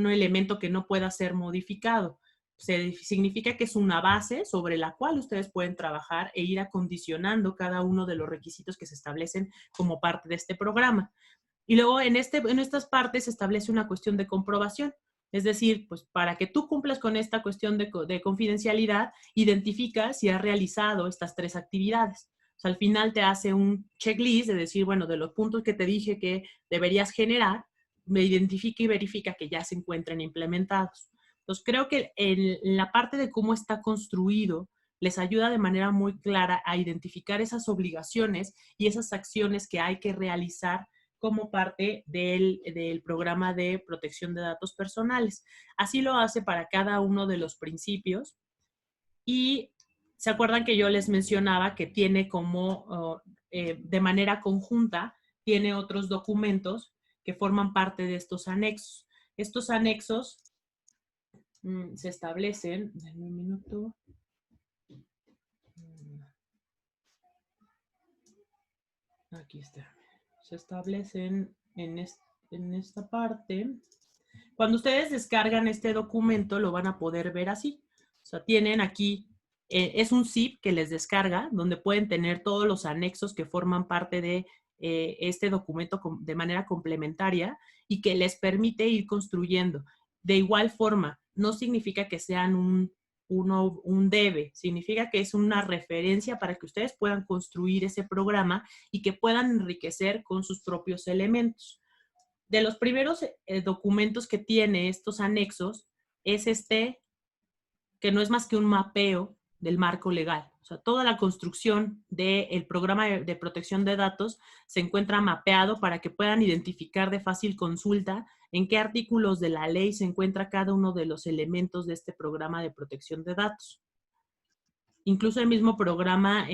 elemento que no pueda ser modificado. Significa que es una base sobre la cual ustedes pueden trabajar e ir acondicionando cada uno de los requisitos que se establecen como parte de este programa. Y luego en estas partes se establece una cuestión de comprobación. Es decir, pues para que tú cumplas con esta cuestión de confidencialidad, identifica si has realizado estas 3 actividades. O sea, al final te hace un checklist de decir, bueno, de los puntos que te dije que deberías generar, me identifica y verifica que ya se encuentren implementados. Entonces, creo que en la parte de cómo está construido, les ayuda de manera muy clara a identificar esas obligaciones y esas acciones que hay que realizar como parte del programa de protección de datos personales. Así lo hace para cada uno de los principios. Y se acuerdan que yo les mencionaba que tiene como, de manera conjunta, tiene otros documentos que forman parte de estos anexos. Estos anexos se establecen, denme un minuto. Aquí está. Se establecen en esta parte. Cuando ustedes descargan este documento, lo van a poder ver así. O sea, tienen aquí, es un zip que les descarga, donde pueden tener todos los anexos que forman parte de este documento de manera complementaria y que les permite ir construyendo. De igual forma, no significa que sean un debe, significa que es una referencia para que ustedes puedan construir ese programa y que puedan enriquecer con sus propios elementos. De los primeros documentos que tiene estos anexos es este, que no es más que un mapeo del marco legal. O sea, toda la construcción del programa de protección de datos se encuentra mapeado para que puedan identificar de fácil consulta en qué artículos de la ley se encuentra cada uno de los elementos de este programa de protección de datos. Incluso el mismo programa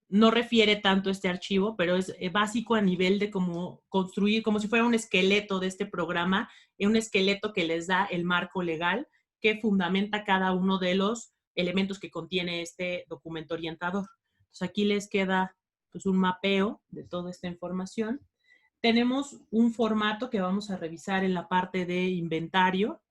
no refiere tanto a este archivo, pero es básico a nivel de cómo construir, como si fuera un esqueleto de este programa, un esqueleto que les da el marco legal que fundamenta cada uno de los elementos que contiene este documento orientador. Entonces aquí les queda pues, un mapeo de toda esta información. Tenemos un formato que vamos a revisar en la parte de inventario,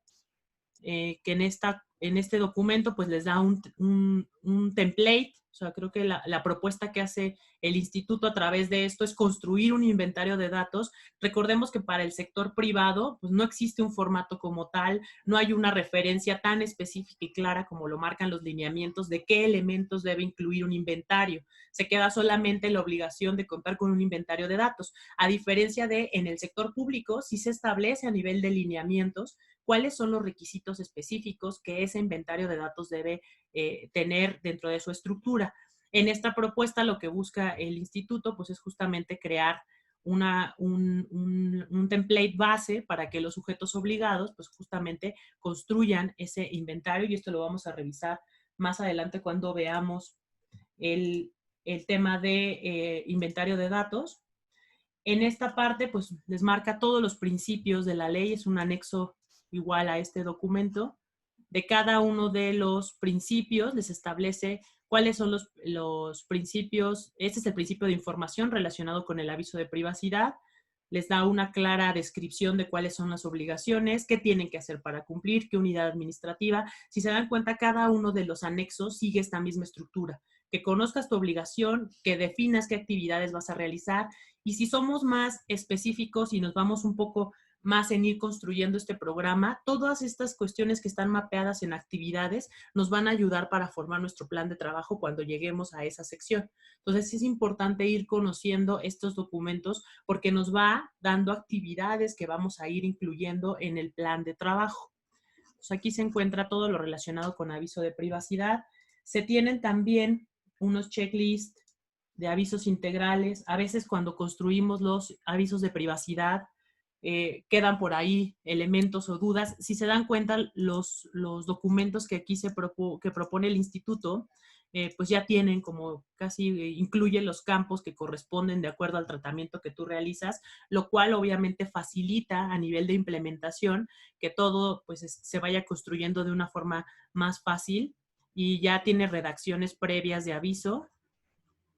que en este documento pues les da un template. O sea, creo que la propuesta que hace el instituto a través de esto es construir un inventario de datos. Recordemos que para el sector privado pues no existe un formato como tal, no hay una referencia tan específica y clara como lo marcan los lineamientos de qué elementos debe incluir un inventario. Se queda solamente la obligación de contar con un inventario de datos. A diferencia de en el sector público, sí se establece a nivel de lineamientos cuáles son los requisitos específicos que ese inventario de datos debe tener dentro de su estructura. En esta propuesta lo que busca el instituto pues es justamente crear un template base para que los sujetos obligados pues justamente construyan ese inventario, y esto lo vamos a revisar más adelante cuando veamos el tema de inventario de datos. En esta parte pues les marca todos los principios de la ley, es un anexo igual a este documento. De cada uno de los principios les establece cuáles son los principios. Este es el principio de información relacionado con el aviso de privacidad. Les da una clara descripción de cuáles son las obligaciones, qué tienen que hacer para cumplir, qué unidad administrativa. Si se dan cuenta, cada uno de los anexos sigue esta misma estructura. Que conozcas tu obligación, que definas qué actividades vas a realizar, y si somos más específicos y nos vamos un poco más en ir construyendo este programa. Todas estas cuestiones que están mapeadas en actividades nos van a ayudar para formar nuestro plan de trabajo cuando lleguemos a esa sección. Entonces, sí es importante ir conociendo estos documentos porque nos va dando actividades que vamos a ir incluyendo en el plan de trabajo. Pues aquí se encuentra todo lo relacionado con aviso de privacidad. Se tienen también unos checklists de avisos integrales. A veces cuando construimos los avisos de privacidad, quedan por ahí elementos o dudas. Si se dan cuenta, los documentos que aquí que propone el instituto, pues ya tienen como casi incluye los campos que corresponden de acuerdo al tratamiento que tú realizas, lo cual obviamente facilita a nivel de implementación que todo pues se vaya construyendo de una forma más fácil y ya tiene redacciones previas de aviso.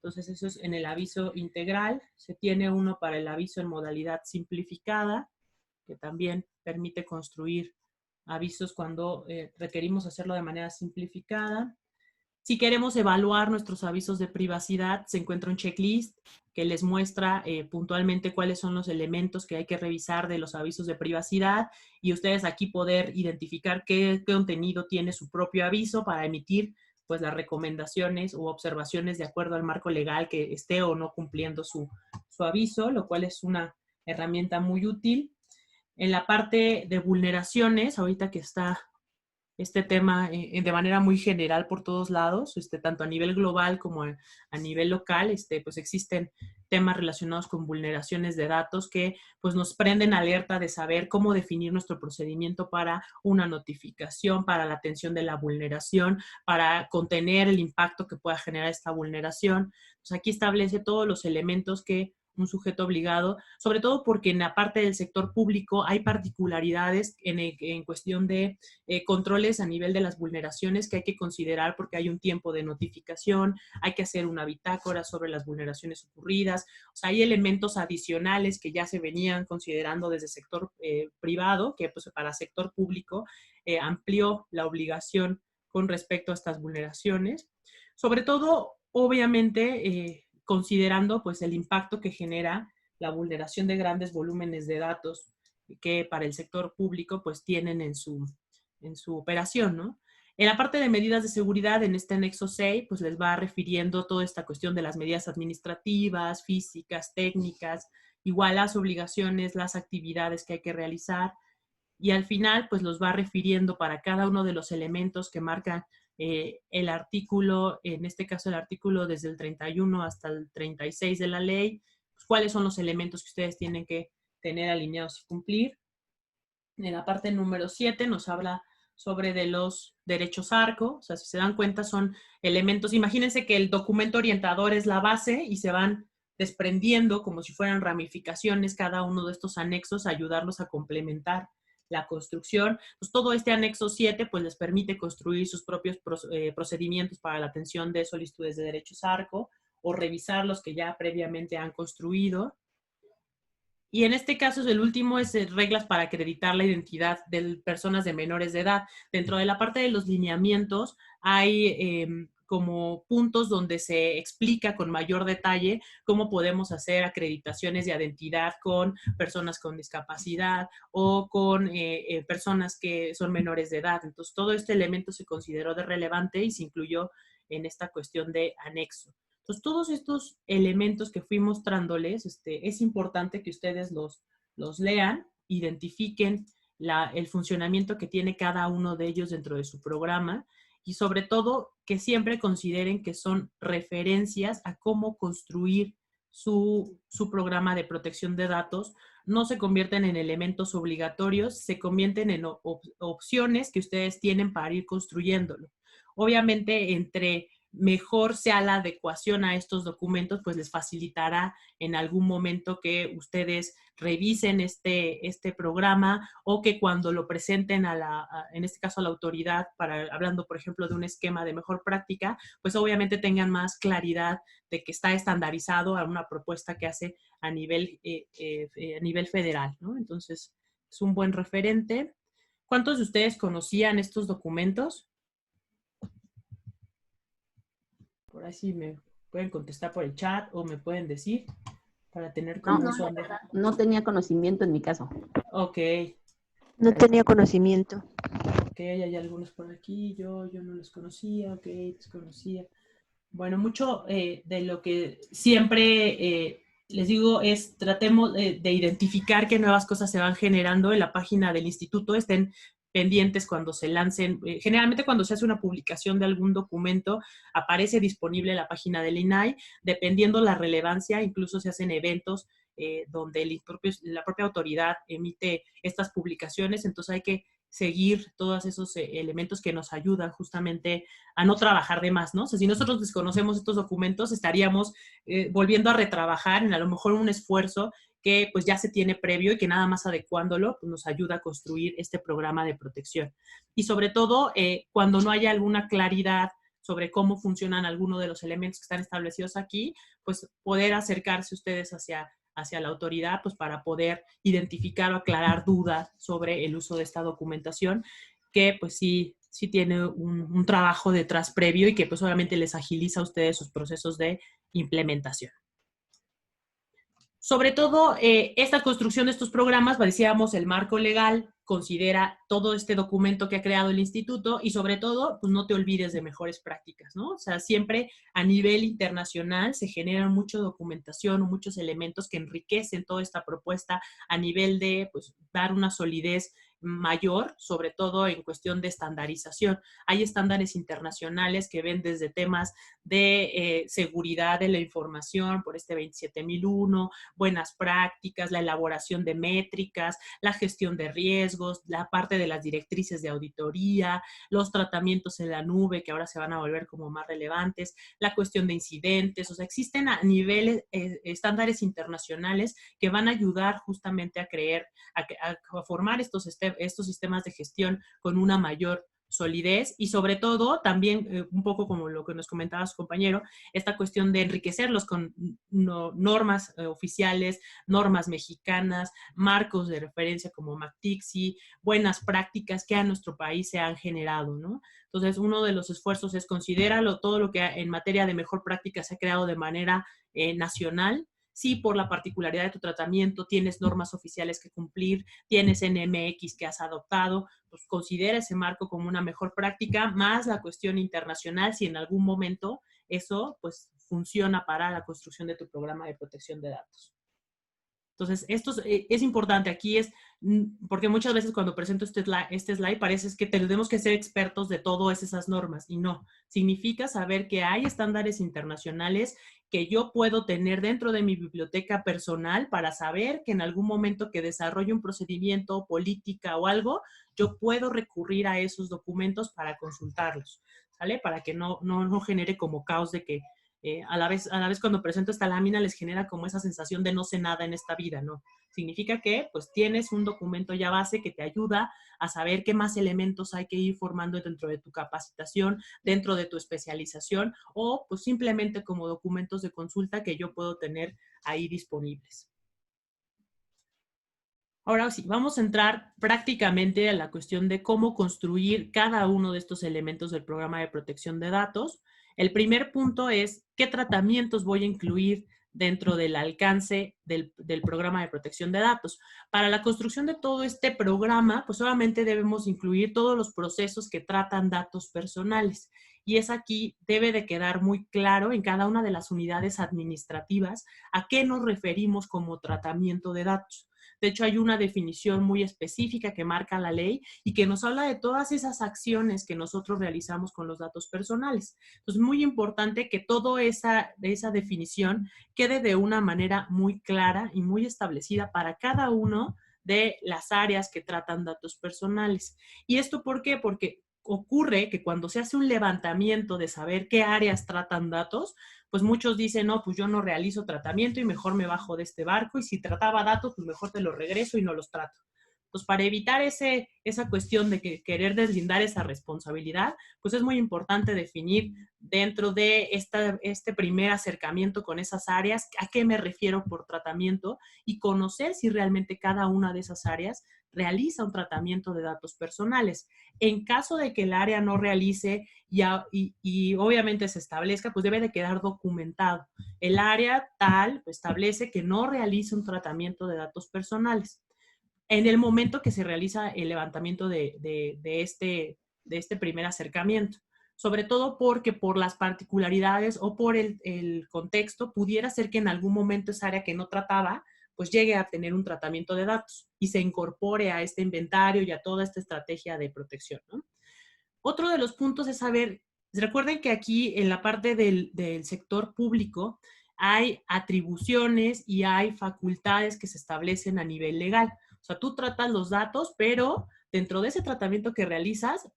Entonces eso es en el aviso integral. Se tiene uno para el aviso en modalidad simplificada, que también permite construir avisos cuando requerimos hacerlo de manera simplificada. Si queremos evaluar nuestros avisos de privacidad, se encuentra un checklist que les muestra puntualmente cuáles son los elementos que hay que revisar de los avisos de privacidad y ustedes aquí poder identificar qué contenido tiene su propio aviso para emitir pues las recomendaciones u observaciones de acuerdo al marco legal que esté o no cumpliendo su aviso, lo cual es una herramienta muy útil. En la parte de vulneraciones, ahorita que está este tema de manera muy general por todos lados, tanto a nivel global como a nivel local, pues existen temas relacionados con vulneraciones de datos que pues nos prenden alerta de saber cómo definir nuestro procedimiento para una notificación, para la atención de la vulneración, para contener el impacto que pueda generar esta vulneración. Pues aquí establece todos los elementos que un sujeto obligado, sobre todo porque en la parte del sector público hay particularidades en cuestión de controles a nivel de las vulneraciones que hay que considerar porque hay un tiempo de notificación, hay que hacer una bitácora sobre las vulneraciones ocurridas, o sea, hay elementos adicionales que ya se venían considerando desde el sector privado, que pues para sector público amplió la obligación con respecto a estas vulneraciones. Sobre todo, obviamente, considerando pues el impacto que genera la vulneración de grandes volúmenes de datos que para el sector público pues tienen en su operación, ¿no? En la parte de medidas de seguridad, en este anexo 6, pues les va refiriendo toda esta cuestión de las medidas administrativas, físicas, técnicas, igual las obligaciones, las actividades que hay que realizar, y al final, pues los va refiriendo para cada uno de los elementos que marcan el artículo, en este caso el artículo desde el 31 hasta el 36 de la ley, pues, cuáles son los elementos que ustedes tienen que tener alineados y cumplir. En la parte número 7 nos habla sobre de los derechos ARCO, o sea, si se dan cuenta son elementos, imagínense que el documento orientador es la base y se van desprendiendo como si fueran ramificaciones cada uno de estos anexos, ayudarlos a complementar la construcción. Pues todo este anexo 7 pues les permite construir sus propios procedimientos para la atención de solicitudes de derechos ARCO o revisar los que ya previamente han construido. Y en este caso, el último es reglas para acreditar la identidad de personas de menores de edad. Dentro de la parte de los lineamientos hay como puntos donde se explica con mayor detalle cómo podemos hacer acreditaciones de identidad con personas con discapacidad o con personas que son menores de edad. Entonces, todo este elemento se consideró de relevante y se incluyó en esta cuestión de anexo. Entonces, todos estos elementos que fui mostrándoles, es importante que ustedes los lean, identifiquen el funcionamiento que tiene cada uno de ellos dentro de su programa y sobre todo que siempre consideren que son referencias a cómo construir su programa de protección de datos. No se convierten en elementos obligatorios, se convierten en opciones que ustedes tienen para ir construyéndolo. Obviamente, entre mejor sea la adecuación a estos documentos, pues les facilitará en algún momento que ustedes revisen este programa o que cuando lo presenten en este caso a la autoridad, hablando por ejemplo de un esquema de mejor práctica, pues obviamente tengan más claridad de que está estandarizado a una propuesta que hace a nivel federal, ¿no? Entonces, es un buen referente. ¿Cuántos de ustedes conocían estos documentos? Por ahí sí me pueden contestar por el chat o me pueden decir. para tener No, como la eso. verdad, no tenía conocimiento en mi caso. Ok, No tenía conocimiento. ok, hay algunos por aquí, yo no los conocía, ok, desconocía. Bueno, mucho de lo que siempre les digo es tratemos de identificar qué nuevas cosas se van generando en la página del instituto, estén pendientes cuando se lancen. Generalmente cuando se hace una publicación de algún documento, aparece disponible en la página del INAI, dependiendo la relevancia, incluso se hacen eventos donde la propia autoridad emite estas publicaciones, entonces hay que seguir todos esos elementos que nos ayudan justamente a no trabajar de más, ¿no? O sea, si nosotros desconocemos estos documentos, estaríamos volviendo a retrabajar en a lo mejor un esfuerzo que pues ya se tiene previo y que nada más adecuándolo pues, nos ayuda a construir este programa de protección. Y sobre todo, cuando no haya alguna claridad sobre cómo funcionan algunos de los elementos que están establecidos aquí, pues poder acercarse ustedes hacia la autoridad, pues para poder identificar o aclarar dudas sobre el uso de esta documentación, que pues sí tiene un trabajo detrás previo y que pues obviamente les agiliza a ustedes sus procesos de implementación. Sobre todo, esta construcción de estos programas, decíamos, el marco legal considera todo este documento que ha creado el instituto y sobre todo, pues no te olvides de mejores prácticas, ¿no? O sea, siempre a nivel internacional se genera mucha documentación o muchos elementos que enriquecen toda esta propuesta a nivel de, pues, dar una solidez mayor, sobre todo en cuestión de estandarización. Hay estándares internacionales que ven desde temas de seguridad de la información por este 27001, buenas prácticas, la elaboración de métricas, la gestión de riesgos, la parte de las directrices de auditoría, los tratamientos en la nube que ahora se van a volver como más relevantes, la cuestión de incidentes. O sea, existen a niveles, estándares internacionales que van a ayudar justamente a formar estos sistemas de gestión con una mayor solidez y sobre todo también un poco como lo que nos comentaba su compañero, esta cuestión de enriquecerlos con normas oficiales, normas mexicanas, marcos de referencia como MACTICSI, buenas prácticas que a nuestro país se han generado, ¿no? Entonces, uno de los esfuerzos es considéralo todo lo que en materia de mejor práctica se ha creado de manera nacional. Si por la particularidad de tu tratamiento tienes normas oficiales que cumplir, tienes NMX que has adoptado, pues considera ese marco como una mejor práctica, más la cuestión internacional, si en algún momento eso pues funciona para la construcción de tu programa de protección de datos. Entonces, esto es importante. Aquí es, porque muchas veces cuando presento este slide parece que tenemos que ser expertos de todas esas normas y no. Significa saber que hay estándares internacionales que yo puedo tener dentro de mi biblioteca personal para saber que en algún momento que desarrolle un procedimiento, política o algo, yo puedo recurrir a esos documentos para consultarlos, ¿sale? Para que no genere como caos de que a la vez cuando presento esta lámina les genera como esa sensación de no sé nada en esta vida, ¿no? Significa que pues tienes un documento ya base que te ayuda a saber qué más elementos hay que ir formando dentro de tu capacitación, dentro de tu especialización o pues simplemente como documentos de consulta que yo puedo tener ahí disponibles. Ahora sí, vamos a entrar prácticamente a la cuestión de cómo construir cada uno de estos elementos del programa de protección de datos. El primer punto es qué tratamientos voy a incluir dentro del alcance del programa de protección de datos. Para la construcción de todo este programa, pues solamente debemos incluir todos los procesos que tratan datos personales. Y es aquí, debe de quedar muy claro en cada una de las unidades administrativas a qué nos referimos como tratamiento de datos. De hecho, hay una definición muy específica que marca la ley y que nos habla de todas esas acciones que nosotros realizamos con los datos personales. Entonces, es muy importante que toda esa definición quede de una manera muy clara y muy establecida para cada uno de las áreas que tratan datos personales. ¿Y esto por qué? Porque ocurre que cuando se hace un levantamiento de saber qué áreas tratan datos, pues muchos dicen, no, pues yo no realizo tratamiento y mejor me bajo de este barco y si trataba datos, pues mejor te los regreso y no los trato. Entonces, para evitar esa cuestión de querer deslindar esa responsabilidad, pues es muy importante definir dentro de este primer acercamiento con esas áreas a qué me refiero por tratamiento y conocer si realmente cada una de esas áreas realiza un tratamiento de datos personales. En caso de que el área no realice y obviamente se establezca, pues debe de quedar documentado. El área tal establece que no realiza un tratamiento de datos personales en el momento que se realiza el levantamiento de este primer acercamiento. Sobre todo porque por las particularidades o por el contexto, pudiera ser que en algún momento esa área que no trataba, pues llegue a tener un tratamiento de datos y se incorpore a este inventario y a toda esta estrategia de protección, ¿no? Otro de los puntos es saber, recuerden que aquí en la parte del sector público hay atribuciones y hay facultades que se establecen a nivel legal. O sea, tú tratas los datos, pero dentro de ese tratamiento que realizas,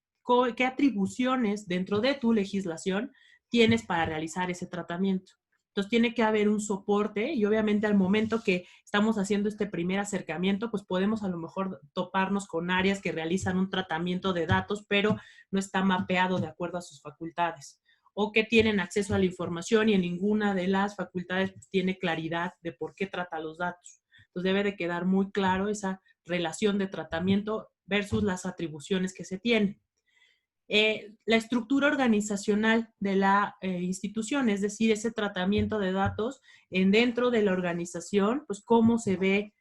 ¿qué atribuciones dentro de tu legislación tienes para realizar ese tratamiento? Entonces tiene que haber un soporte y obviamente al momento que estamos haciendo este primer acercamiento, pues podemos a lo mejor toparnos con áreas que realizan un tratamiento de datos, pero no está mapeado de acuerdo a sus facultades, o que tienen acceso a la información y en ninguna de las facultades pues, tiene claridad de por qué trata los datos. Entonces debe de quedar muy claro esa relación de tratamiento versus las atribuciones que se tienen. La estructura organizacional de la institución, es decir, ese tratamiento de datos dentro de la organización, pues cómo se ve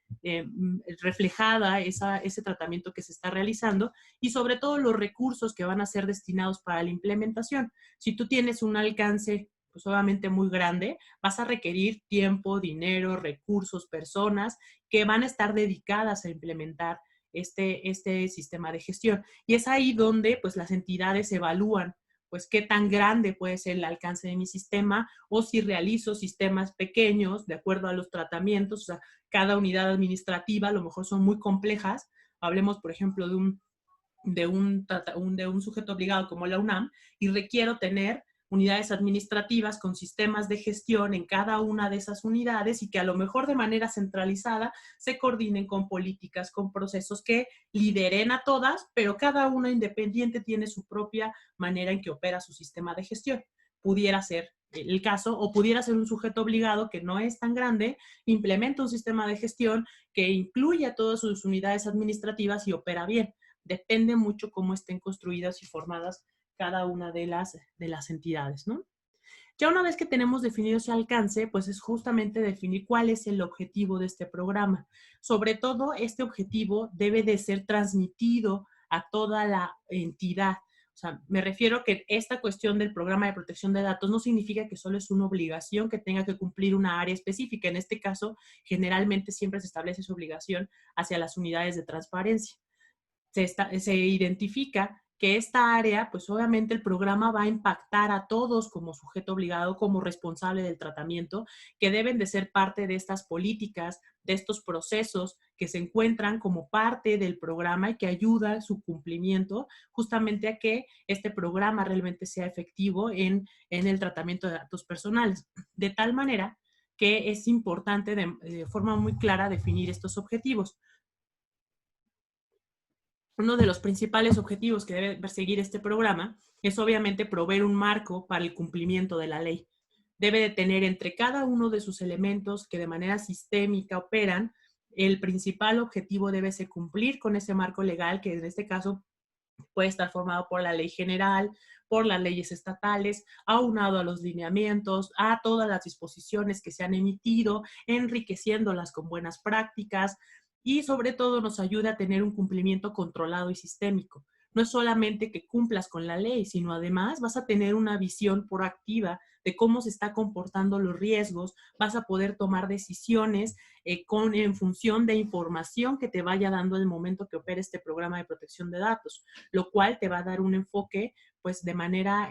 reflejada ese tratamiento que se está realizando y sobre todo los recursos que van a ser destinados para la implementación. Si tú tienes un alcance pues obviamente muy grande, vas a requerir tiempo, dinero, recursos, personas que van a estar dedicadas a implementar este sistema de gestión. Y es ahí donde pues las entidades evalúan pues qué tan grande puede ser el alcance de mi sistema o si realizo sistemas pequeños de acuerdo a los tratamientos. O sea, cada unidad administrativa a lo mejor son muy complejas. Hablemos, por ejemplo, de un sujeto obligado como la UNAM y requiero tener unidades administrativas con sistemas de gestión en cada una de esas unidades y que a lo mejor de manera centralizada se coordinen con políticas, con procesos que lideren a todas, pero cada una independiente tiene su propia manera en que opera su sistema de gestión. Pudiera ser el caso, o pudiera ser un sujeto obligado que no es tan grande, implementa un sistema de gestión que incluye a todas sus unidades administrativas y opera bien. Depende mucho cómo estén construidas y formadas cada una de las entidades, ¿no? Ya una vez que tenemos definido ese alcance, pues es justamente definir cuál es el objetivo de este programa. Sobre todo, este objetivo debe de ser transmitido a toda la entidad. O sea, me refiero que esta cuestión del programa de protección de datos no significa que solo es una obligación que tenga que cumplir una área específica. En este caso, generalmente siempre se establece su obligación hacia las unidades de transparencia. Se identifica que esta área, pues obviamente el programa va a impactar a todos como sujeto obligado, como responsable del tratamiento, que deben de ser parte de estas políticas, de estos procesos que se encuentran como parte del programa y que ayuda a su cumplimiento justamente a que este programa realmente sea efectivo en el tratamiento de datos personales. De tal manera que es importante de forma muy clara definir estos objetivos. Uno de los principales objetivos que debe perseguir este programa es obviamente proveer un marco para el cumplimiento de la ley. Debe de tener entre cada uno de sus elementos que de manera sistémica operan, el principal objetivo debe ser cumplir con ese marco legal que en este caso puede estar formado por la ley general, por las leyes estatales, aunado a los lineamientos, a todas las disposiciones que se han emitido, enriqueciéndolas con buenas prácticas, y sobre todo nos ayuda a tener un cumplimiento controlado y sistémico. No es solamente que cumplas con la ley, sino además vas a tener una visión proactiva de cómo se está comportando los riesgos, vas a poder tomar decisiones en función de información que te vaya dando el momento que opere este programa de protección de datos, lo cual te va a dar un enfoque pues de manera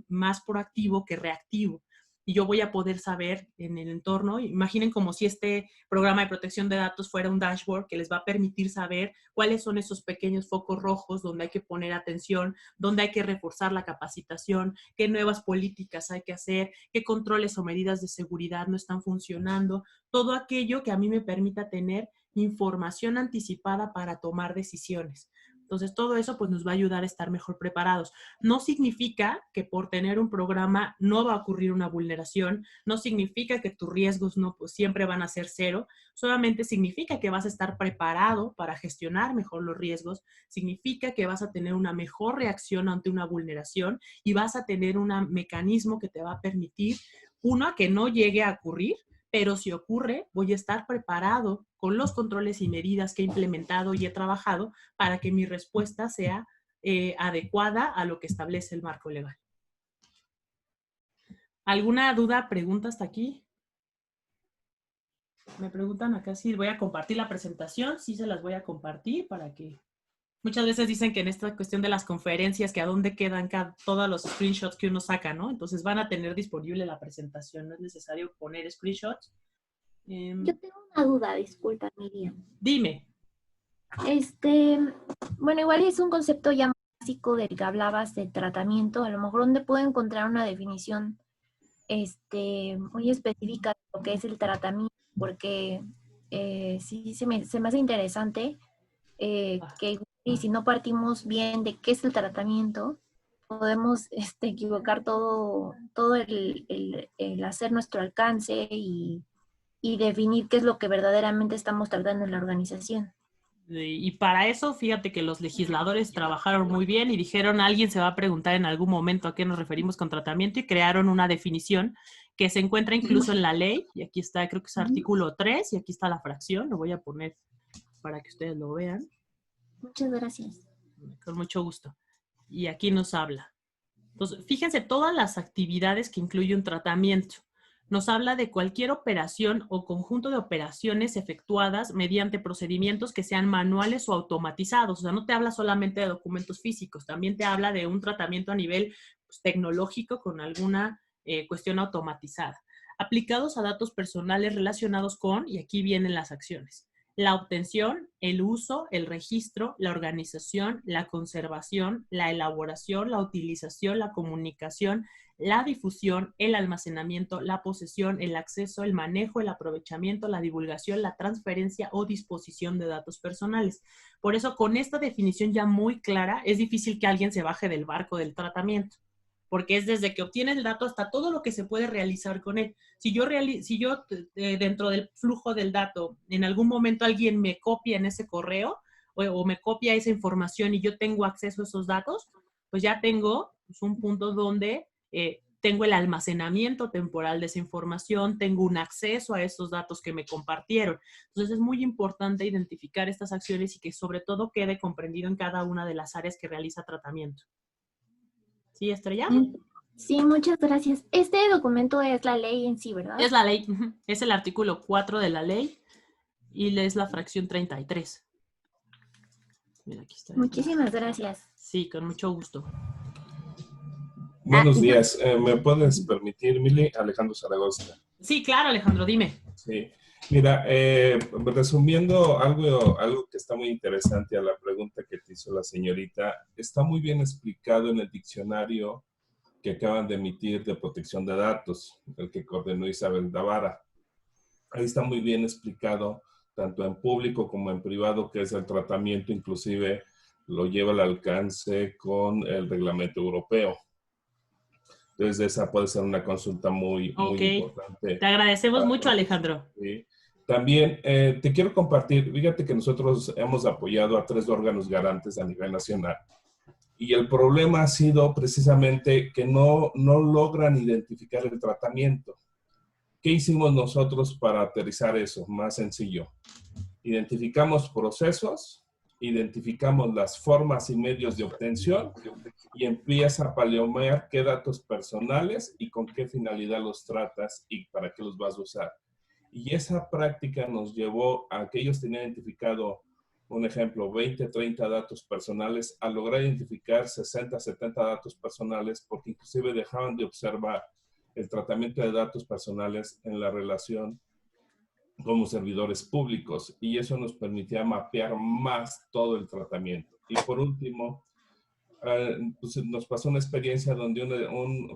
más proactivo que reactivo. y yo voy a poder saber en el entorno. Imaginen como si este programa de protección de datos fuera un dashboard que les va a permitir saber cuáles son esos pequeños focos rojos donde hay que poner atención, donde hay que reforzar la capacitación, qué nuevas políticas hay que hacer, qué controles o medidas de seguridad no están funcionando, todo aquello que a mí me permita tener información anticipada para tomar decisiones. Entonces, todo eso pues nos va a ayudar a estar mejor preparados. No significa que por tener un programa no va a ocurrir una vulneración, no significa que tus riesgos no pues, siempre van a ser cero, solamente significa que vas a estar preparado para gestionar mejor los riesgos, significa que vas a tener una mejor reacción ante una vulneración y vas a tener un mecanismo que te va a permitir, uno, que no llegue a ocurrir, pero si ocurre, voy a estar preparado con los controles y medidas que he implementado y he trabajado para que mi respuesta sea adecuada a lo que establece el marco legal. ¿Alguna duda, pregunta hasta aquí? Me preguntan acá si voy a compartir la presentación. Sí, se las voy a compartir para que... Muchas veces dicen que en esta cuestión de las conferencias, que a dónde quedan todos los screenshots que uno saca, ¿no? Entonces van a tener disponible la presentación. No es necesario poner screenshots. Yo tengo una duda, disculpa, Miriam. Dime. Bueno, igual es un concepto ya básico del que hablabas de tratamiento. A lo mejor donde puedo encontrar una definición muy específica de lo que es el tratamiento, porque sí se me hace interesante que y si no partimos bien de qué es el tratamiento, podemos equivocar todo el hacer nuestro alcance y definir qué es lo que verdaderamente estamos tratando en la organización. Y para eso, fíjate que los legisladores trabajaron muy bien y dijeron, alguien se va a preguntar en algún momento a qué nos referimos con tratamiento, y crearon una definición que se encuentra incluso en la ley, y aquí está, creo que es artículo 3, y aquí está la fracción, lo voy a poner para que ustedes lo vean. Muchas gracias. Con mucho gusto. Y aquí nos habla. Entonces, fíjense todas las actividades que incluye un tratamiento. Nos habla de cualquier operación o conjunto de operaciones efectuadas mediante procedimientos que sean manuales o automatizados. O sea, no te habla solamente de documentos físicos, también te habla de un tratamiento a nivel pues, tecnológico con alguna cuestión automatizada. Aplicados a datos personales relacionados con, y aquí vienen las acciones, la obtención, el uso, el registro, la organización, la conservación, la elaboración, la utilización, la comunicación, la difusión, el almacenamiento, la posesión, el acceso, el manejo, el aprovechamiento, la divulgación, la transferencia o disposición de datos personales. Por eso, con esta definición ya muy clara, es difícil que alguien se baje del barco del tratamiento, porque es desde que obtiene el dato hasta todo lo que se puede realizar con él. Si yo dentro del flujo del dato, en algún momento alguien me copia en ese correo o me copia esa información y yo tengo acceso a esos datos, pues ya tengo pues, un punto donde tengo el almacenamiento temporal de esa información, tengo un acceso a esos datos que me compartieron. Entonces es muy importante identificar estas acciones y que sobre todo quede comprendido en cada una de las áreas que realiza tratamiento. ¿Sí, Estrella? Sí, muchas gracias. Este documento es la ley en sí, ¿verdad? Es la ley, es el artículo 4 de la ley y es la fracción 33. Mira, aquí está. Muchísimas gracias. Sí, con mucho gusto. Buenos días. ¿Me puedes permitir, Mili? Alejandro Zaragoza. Sí, claro, Alejandro, dime. Sí. Mira, resumiendo algo que está muy interesante a la pregunta que te hizo la señorita, está muy bien explicado en el diccionario que acaban de emitir de protección de datos, el que coordinó Isabel Davara. Ahí está muy bien explicado, tanto en público como en privado, que es el tratamiento, inclusive lo lleva al alcance con el reglamento europeo. Entonces, esa puede ser una consulta muy importante. Te agradecemos mucho, Alejandro. Sí. También te quiero compartir, fíjate que nosotros hemos apoyado a 3 órganos garantes a nivel nacional. Y el problema ha sido precisamente que no logran identificar el tratamiento. ¿Qué hicimos nosotros para aterrizar eso? Más sencillo. Identificamos procesos, identificamos las formas y medios de obtención y empieza a palomear qué datos personales y con qué finalidad los tratas y para qué los vas a usar. Y esa práctica nos llevó a que ellos tenían identificado, un ejemplo, 20, 30 datos personales, a lograr identificar 60, 70 datos personales, porque inclusive dejaban de observar el tratamiento de datos personales en la relación como servidores públicos, y eso nos permitía mapear más todo el tratamiento. Y por último, pues nos pasó una experiencia donde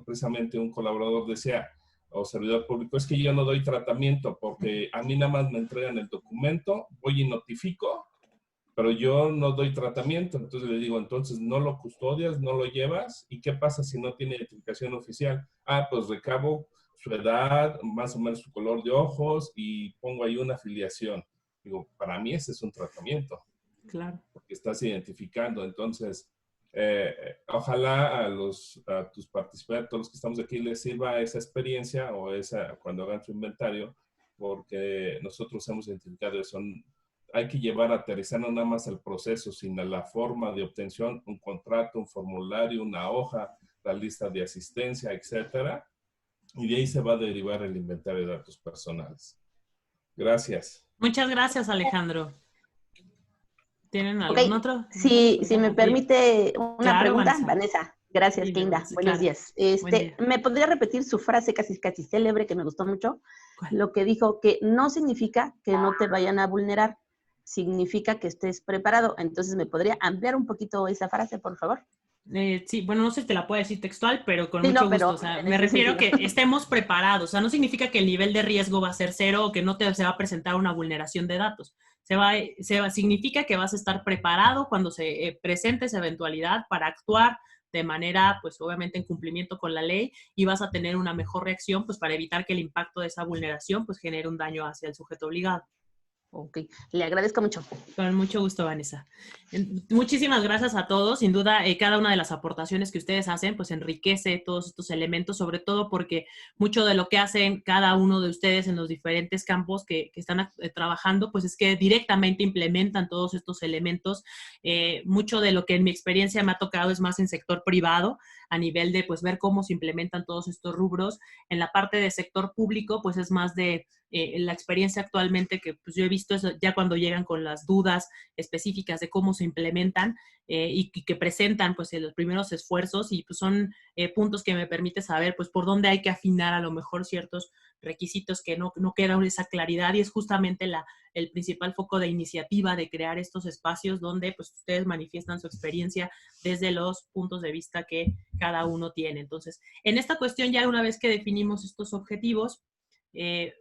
precisamente un colaborador decía, o servidor público, es que yo no doy tratamiento porque a mí nada más me entregan el documento, voy y notifico, pero yo no doy tratamiento. Entonces le digo, entonces no lo custodias, no lo llevas, ¿y qué pasa si no tiene identificación oficial? Ah, pues recabo su edad, más o menos su color de ojos y pongo ahí una afiliación. Digo, para mí ese es un tratamiento. Claro. Porque estás identificando. Entonces, ojalá a tus participantes, todos los que estamos aquí, les sirva esa experiencia o cuando hagan su inventario, porque nosotros hemos identificado eso. Hay que llevar a aterrizar no nada más el proceso, sino la forma de obtención, un contrato, un formulario, una hoja, la lista de asistencia, etcétera. Y de ahí se va a derivar el inventario de datos personales. Gracias. Muchas gracias, Alejandro. ¿Tienen algún otro? Si me permite una Claro, pregunta, Vanessa. Gracias, Sí, Kinda. Vanessa, Buenos claro. días. Buen día. ¿Me podría repetir su frase casi célebre que me gustó mucho? ¿Cuál? Lo que dijo, que no significa que no te vayan a vulnerar, significa que estés preparado. Entonces, ¿me podría ampliar un poquito esa frase, por favor? Sí, bueno, no sé si te la puedo decir textual, pero con Sí, mucho no, pero gusto. O sea, en me ese refiero a sentido. que estemos preparados. O sea, no significa que el nivel de riesgo va a ser cero o que no se va a presentar una vulneración de datos. Significa que vas a estar preparado cuando se presente esa eventualidad para actuar de manera, pues obviamente en cumplimiento con la ley, y vas a tener una mejor reacción, pues para evitar que el impacto de esa vulneración, pues genere un daño hacia el sujeto obligado. Ok, le agradezco mucho. Con mucho gusto, Vanessa. Muchísimas gracias a todos. Sin duda, cada una de las aportaciones que ustedes hacen, pues enriquece todos estos elementos, sobre todo porque mucho de lo que hacen cada uno de ustedes en los diferentes campos que están trabajando, pues es que directamente implementan todos estos elementos. Mucho de lo que en mi experiencia me ha tocado es más en sector privado, a nivel de pues ver cómo se implementan todos estos rubros. En la parte de sector público, pues es más de la experiencia actualmente que pues yo he visto es ya cuando llegan con las dudas específicas de cómo se implementan y que presentan pues los primeros esfuerzos, y pues son puntos que me permite saber pues por dónde hay que afinar a lo mejor ciertos requisitos que no queda esa claridad, y es justamente el principal foco de iniciativa de crear estos espacios donde pues ustedes manifiestan su experiencia desde los puntos de vista que cada uno tiene. Entonces, en esta cuestión, ya una vez que definimos estos objetivos,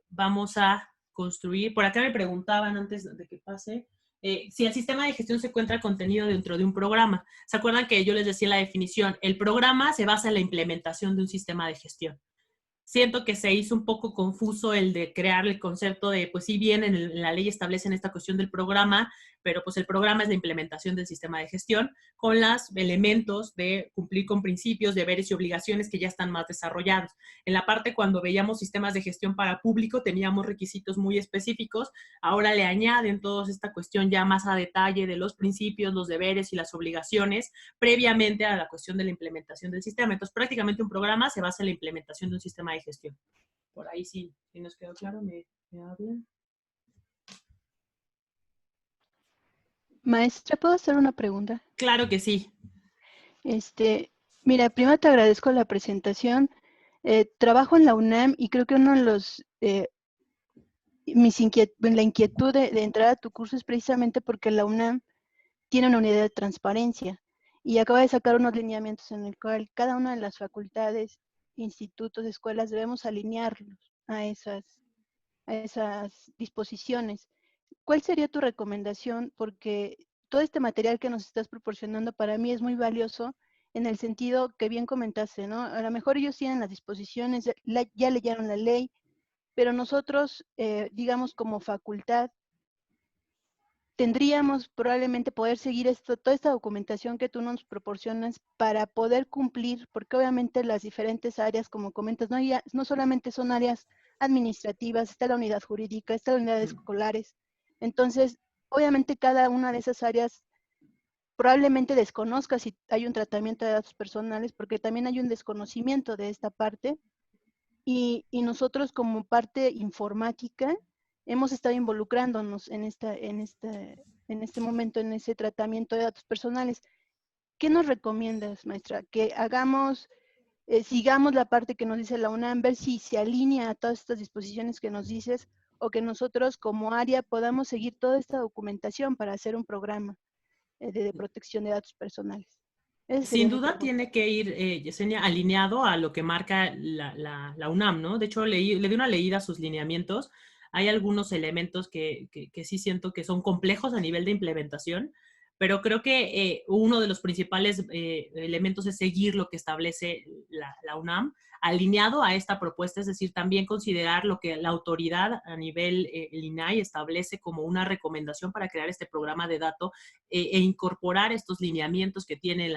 vamos a construir, por acá me preguntaban antes de que pase, si el sistema de gestión se encuentra contenido dentro de un programa. ¿Se acuerdan que yo les decía la definición? El programa se basa en la implementación de un sistema de gestión. Siento que se hizo un poco confuso el de crear el concepto de, pues sí bien en la ley establecen esta cuestión del programa, pero pues el programa es la implementación del sistema de gestión con los elementos de cumplir con principios, deberes y obligaciones que ya están más desarrollados. En la parte cuando veíamos sistemas de gestión para público teníamos requisitos muy específicos, ahora le añaden toda esta cuestión ya más a detalle de los principios, los deberes y las obligaciones previamente a la cuestión de la implementación del sistema. Entonces prácticamente un programa se basa en la implementación de un sistema de gestión. Por ahí sí nos quedó claro, me hablan. Maestra, ¿puedo hacer una pregunta? Claro que sí. Mira, primero te agradezco la presentación. Trabajo en la UNAM y creo que uno de los, la inquietud de entrar a tu curso es precisamente porque la UNAM tiene una unidad de transparencia y acaba de sacar unos lineamientos en el cual cada una de las facultades, institutos, escuelas debemos alinearlos a esas disposiciones. ¿Cuál sería tu recomendación? Porque todo este material que nos estás proporcionando para mí es muy valioso en el sentido que bien comentaste, ¿no? A lo mejor ellos tienen las disposiciones, ya leyeron la ley, pero nosotros, digamos como facultad, tendríamos probablemente poder seguir toda esta documentación que tú nos proporcionas para poder cumplir, porque obviamente las diferentes áreas, como comentas, no solamente son áreas administrativas, está la unidad jurídica, está la unidad de escolares. Entonces, obviamente cada una de esas áreas probablemente desconozca si hay un tratamiento de datos personales, porque también hay un desconocimiento de esta parte. Y nosotros como parte informática hemos estado involucrándonos en este momento, en ese tratamiento de datos personales. ¿Qué nos recomiendas, maestra? ¿Que hagamos sigamos la parte que nos dice la UNAM, ver si se alinea a todas estas disposiciones que nos dices, o que nosotros como área podamos seguir toda esta documentación para hacer un programa de protección de datos personales. Esa sería Sin mi duda pregunta. tiene que ir, Yesenia, alineado a lo que marca la UNAM, ¿no? De hecho, le di una leída a sus lineamientos. Hay algunos elementos que sí siento que son complejos a nivel de implementación, pero creo que uno de los principales elementos es seguir lo que establece la UNAM, alineado a esta propuesta, es decir, también considerar lo que la autoridad a nivel el INAI establece como una recomendación para crear este programa de datos e incorporar estos lineamientos que tiene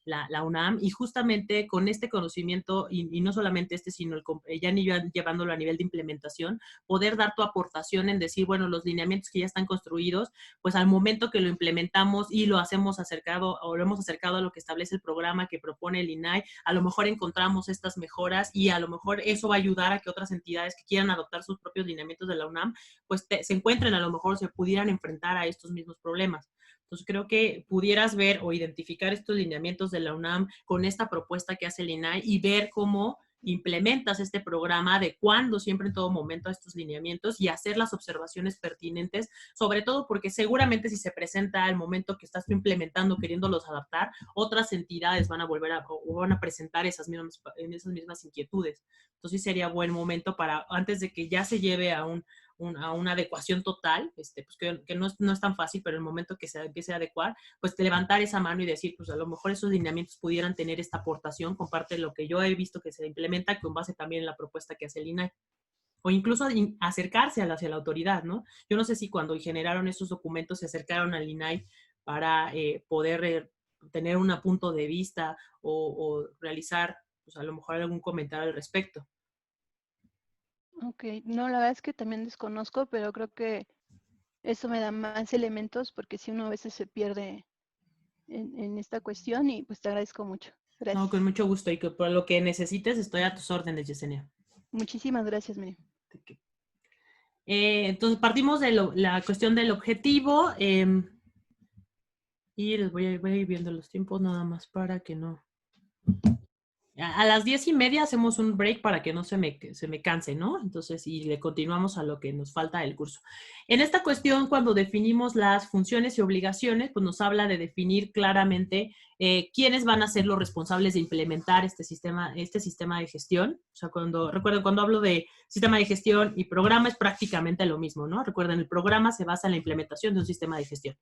la UNAM, y justamente con este conocimiento, y no solamente este, sino ya llevándolo a nivel de implementación, poder dar tu aportación en decir, bueno, los lineamientos que ya están construidos, pues al momento que lo implementamos y lo hacemos acercado, o lo hemos acercado a lo que establece el programa que propone el INAI, a lo mejor encontramos estas mejoras, y a lo mejor eso va a ayudar a que otras entidades que quieran adoptar sus propios lineamientos de la UNAM, pues se encuentren, a lo mejor se pudieran enfrentar a estos mismos problemas. Entonces creo que pudieras ver o identificar estos lineamientos de la UNAM con esta propuesta que hace el INAI y ver cómo implementas este programa, adecuando siempre en todo momento a estos lineamientos y hacer las observaciones pertinentes, sobre todo porque seguramente si se presenta el momento que estás tú implementando, queriéndolos adaptar, otras entidades van a volver o van a presentar esas mismas inquietudes. Entonces sí sería buen momento para, antes de que ya se lleve a una adecuación total, pues que no es tan fácil, pero en el momento que se empiece a adecuar, pues levantar esa mano y decir, pues a lo mejor esos lineamientos pudieran tener esta aportación con parte de lo que yo he visto que se implementa, con base también en la propuesta que hace el INAI. O incluso acercarse hacia la autoridad, ¿no? Yo no sé si cuando generaron esos documentos se acercaron al INAI para poder tener un punto de vista o realizar, pues a lo mejor algún comentario al respecto. Ok, no, la verdad es que también desconozco, pero creo que eso me da más elementos, porque si uno a veces se pierde en esta cuestión, y pues te agradezco mucho. Gracias. No, con mucho gusto, y que por lo que necesites estoy a tus órdenes, Yesenia. Muchísimas gracias, Miriam. Entonces partimos de la cuestión del objetivo y les voy a ir viendo los tiempos nada más para que no... A las 10:30 hacemos un break para que no se me canse, ¿no? Entonces, y le continuamos a lo que nos falta del curso. En esta cuestión, cuando definimos las funciones y obligaciones, pues nos habla de definir claramente quiénes van a ser los responsables de implementar este sistema de gestión. O sea, recuerden, cuando hablo de sistema de gestión y programa es prácticamente lo mismo, ¿no? Recuerden, el programa se basa en la implementación de un sistema de gestión.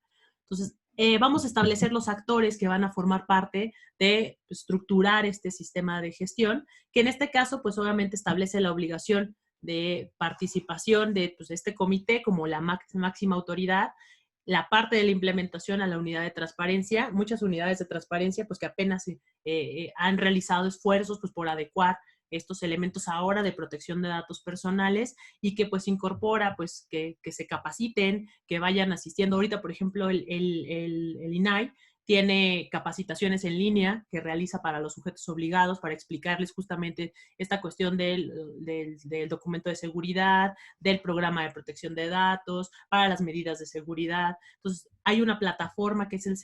Entonces, vamos a establecer los actores que van a formar parte de estructurar este sistema de gestión, que en este caso, pues obviamente establece la obligación de participación de este comité como la máxima autoridad, la parte de la implementación a la unidad de transparencia, muchas unidades de transparencia pues que apenas han realizado esfuerzos pues por adecuar estos elementos ahora de protección de datos personales, y que pues incorpora pues que se capaciten, que vayan asistiendo. Ahorita, por ejemplo, el INAI tiene capacitaciones en línea que realiza para los sujetos obligados para explicarles justamente esta cuestión del documento de seguridad, del programa de protección de datos, para las medidas de seguridad. Entonces, hay una plataforma que es el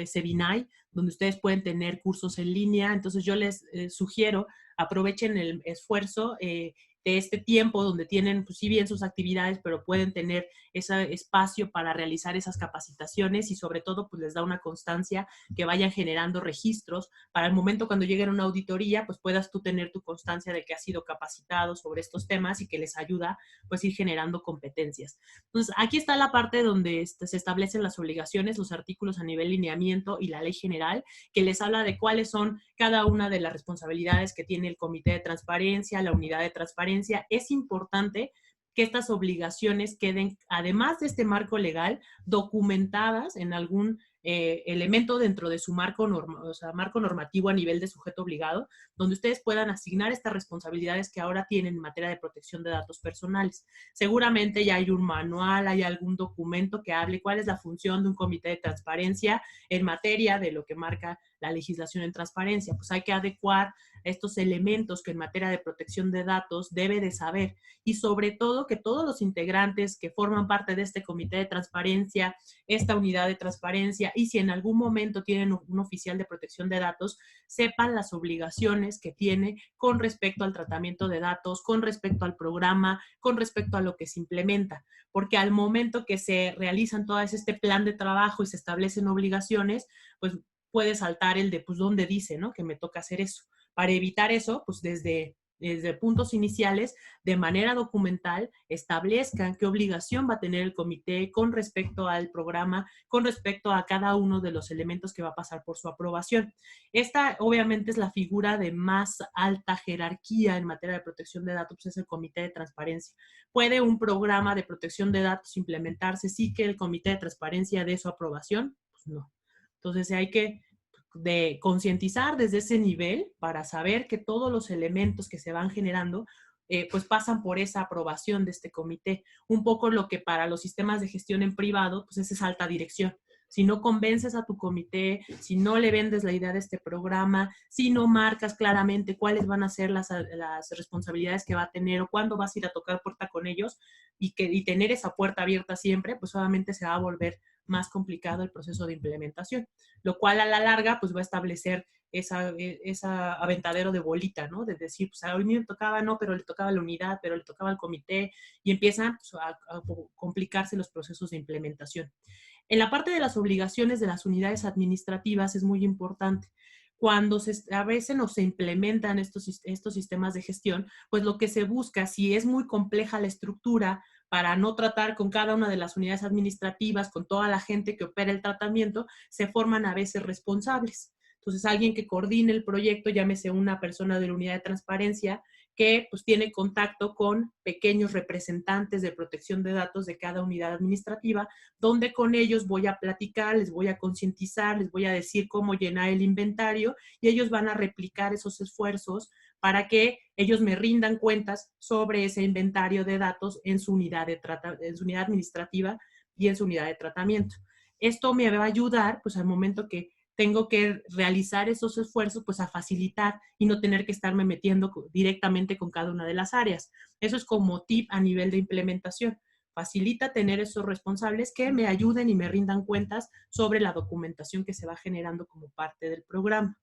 CEBINAI, donde ustedes pueden tener cursos en línea. Entonces, yo les sugiero aprovechen el esfuerzo de este tiempo donde tienen, pues sí bien sus actividades, pero pueden tener ese espacio para realizar esas capacitaciones, y sobre todo pues les da una constancia, que vayan generando registros para el momento cuando lleguen a una auditoría, pues puedas tú tener tu constancia de que has sido capacitado sobre estos temas y que les ayuda pues ir generando competencias. Entonces aquí está la parte donde se establecen las obligaciones, los artículos a nivel lineamiento y la ley general, que les habla de cuáles son cada una de las responsabilidades que tiene el comité de transparencia, la unidad de transparencia. Es importante que estas obligaciones queden, además de este marco legal, documentadas en algún elemento dentro de su marco normativo a nivel de sujeto obligado, donde ustedes puedan asignar estas responsabilidades que ahora tienen en materia de protección de datos personales. Seguramente ya hay un manual, hay algún documento que hable cuál es la función de un comité de transparencia en materia de lo que marca la legislación en transparencia. Pues hay que adecuar estos elementos que en materia de protección de datos debe de saber, y sobre todo que todos los integrantes que forman parte de este comité de transparencia, esta unidad de transparencia, y si en algún momento tienen un oficial de protección de datos, sepan las obligaciones que tiene con respecto al tratamiento de datos, con respecto al programa, con respecto a lo que se implementa, porque al momento que se realizan todo este plan de trabajo y se establecen obligaciones, pues puede saltar el de, pues, ¿dónde dice, no? Que me toca hacer eso. Para evitar eso, pues desde puntos iniciales, de manera documental, establezcan qué obligación va a tener el comité con respecto al programa, con respecto a cada uno de los elementos que va a pasar por su aprobación. Esta, obviamente, es la figura de más alta jerarquía en materia de protección de datos, pues es el comité de transparencia. ¿Puede un programa de protección de datos implementarse sin que el comité de transparencia dé su aprobación? Pues no. Entonces hay que concientizar desde ese nivel para saber que todos los elementos que se van generando pues pasan por esa aprobación de este comité. Un poco lo que para los sistemas de gestión en privado, pues es esa alta dirección. Si no convences a tu comité, si no le vendes la idea de este programa, si no marcas claramente cuáles van a ser las responsabilidades que va a tener o cuándo vas a ir a tocar puerta con ellos y tener esa puerta abierta siempre, pues obviamente se va a volver más complicado el proceso de implementación, lo cual a la larga pues va a establecer esa aventadero de bolita, ¿no? De decir, pues a mí me tocaba, no, pero le tocaba a la unidad, pero le tocaba al comité, y empiezan pues, a complicarse los procesos de implementación. En la parte de las obligaciones de las unidades administrativas es muy importante. Cuando se establecen o se implementan estos sistemas de gestión, pues lo que se busca, si es muy compleja la estructura, para no tratar con cada una de las unidades administrativas, con toda la gente que opera el tratamiento, se forman a veces responsables. Entonces, alguien que coordine el proyecto, llámese una persona de la unidad de transparencia, que pues tiene contacto con pequeños representantes de protección de datos de cada unidad administrativa, donde con ellos voy a platicar, les voy a concientizar, les voy a decir cómo llenar el inventario, y ellos van a replicar esos esfuerzos para que ellos me rindan cuentas sobre ese inventario de datos en su unidad administrativa y en su unidad de tratamiento. Esto me va a ayudar, pues al momento que tengo que realizar esos esfuerzos, pues a facilitar y no tener que estarme metiendo directamente con cada una de las áreas. Eso es como tip a nivel de implementación. Facilita tener esos responsables que me ayuden y me rindan cuentas sobre la documentación que se va generando como parte del programa.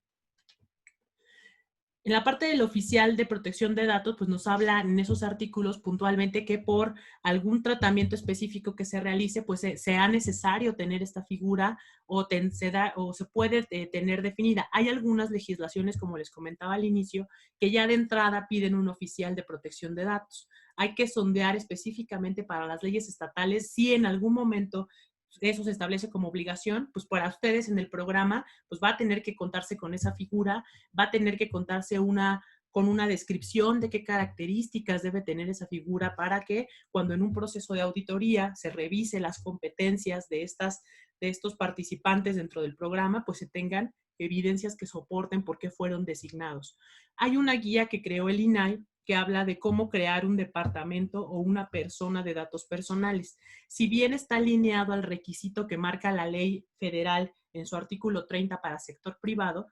En la parte del oficial de protección de datos, pues nos habla en esos artículos puntualmente que por algún tratamiento específico que se realice, pues sea necesario tener esta figura o se puede tener definida. Hay algunas legislaciones, como les comentaba al inicio, que ya de entrada piden un oficial de protección de datos. Hay que sondear específicamente para las leyes estatales si en algún momento eso se establece como obligación, pues para ustedes en el programa, pues va a tener que contarse con esa figura, va a tener que contarse con una descripción de qué características debe tener esa figura para que cuando en un proceso de auditoría se revise las competencias de estos participantes dentro del programa, pues se tengan evidencias que soporten por qué fueron designados. Hay una guía que creó el INAI que habla de cómo crear un departamento o una persona de datos personales. Si bien está alineado al requisito que marca la ley federal en su artículo 30 para sector privado,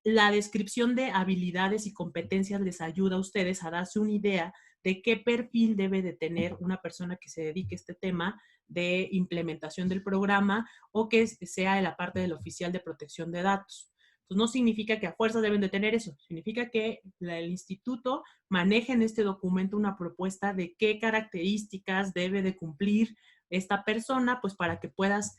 la descripción de habilidades y competencias les ayuda a ustedes a darse una idea de qué perfil debe de tener una persona que se dedique a este tema de implementación del programa o que sea de la parte del oficial de protección de datos. Pues no significa que a fuerza deben de tener eso, significa que el instituto maneje en este documento una propuesta de qué características debe de cumplir esta persona, pues para que puedas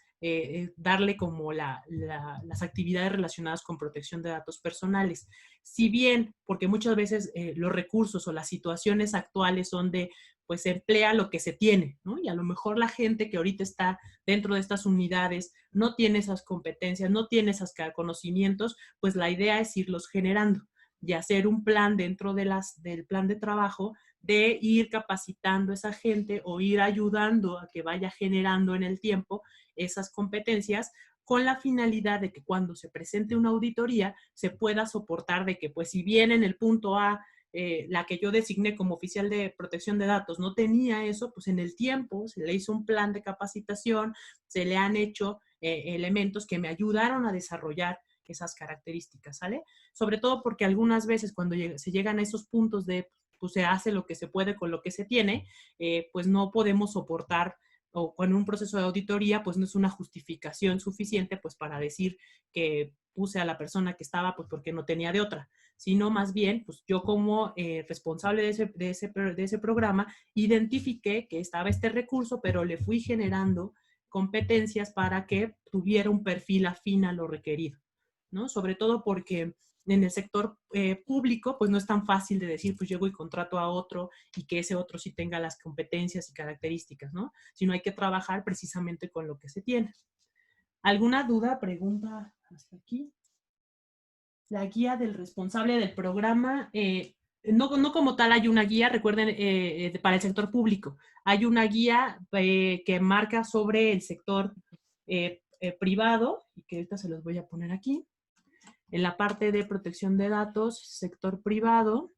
darle como las actividades relacionadas con protección de datos personales. Si bien, porque muchas veces los recursos o las situaciones actuales son de, pues se emplea lo que se tiene, ¿no? Y a lo mejor la gente que ahorita está dentro de estas unidades no tiene esas competencias, no tiene esos conocimientos, pues la idea es irlos generando y hacer un plan dentro del plan de trabajo de ir capacitando a esa gente o ir ayudando a que vaya generando en el tiempo esas competencias con la finalidad de que cuando se presente una auditoría se pueda soportar de que, pues si bien en el punto A la que yo designé como oficial de protección de datos no tenía eso, pues en el tiempo se le hizo un plan de capacitación, se le han hecho elementos que me ayudaron a desarrollar esas características, ¿sale? Sobre todo porque algunas veces cuando se llegan a esos puntos de, pues se hace lo que se puede con lo que se tiene, pues no podemos soportar, o con un proceso de auditoría, pues no es una justificación suficiente pues para decir que puse a la persona que estaba pues porque no tenía de otra, sino más bien pues yo como responsable de ese programa identifiqué que estaba este recurso, pero le fui generando competencias para que tuviera un perfil afín a lo requerido, ¿no? Sobre todo porque en el sector público, pues no es tan fácil de decir, pues llego y contrato a otro y que ese otro sí tenga las competencias y características, ¿no? Sino hay que trabajar precisamente con lo que se tiene. ¿Alguna duda, pregunta hasta aquí? La guía del responsable del programa, no como tal hay una guía, recuerden, para el sector público. Hay una guía que marca sobre el sector privado, y que ahorita se los voy a poner aquí. En la parte de protección de datos, sector privado,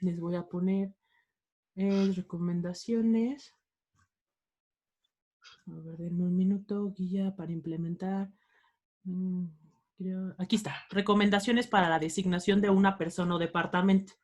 les voy a poner recomendaciones. A ver, denme un minuto, guía para implementar. Aquí está, recomendaciones para la designación de una persona o departamento.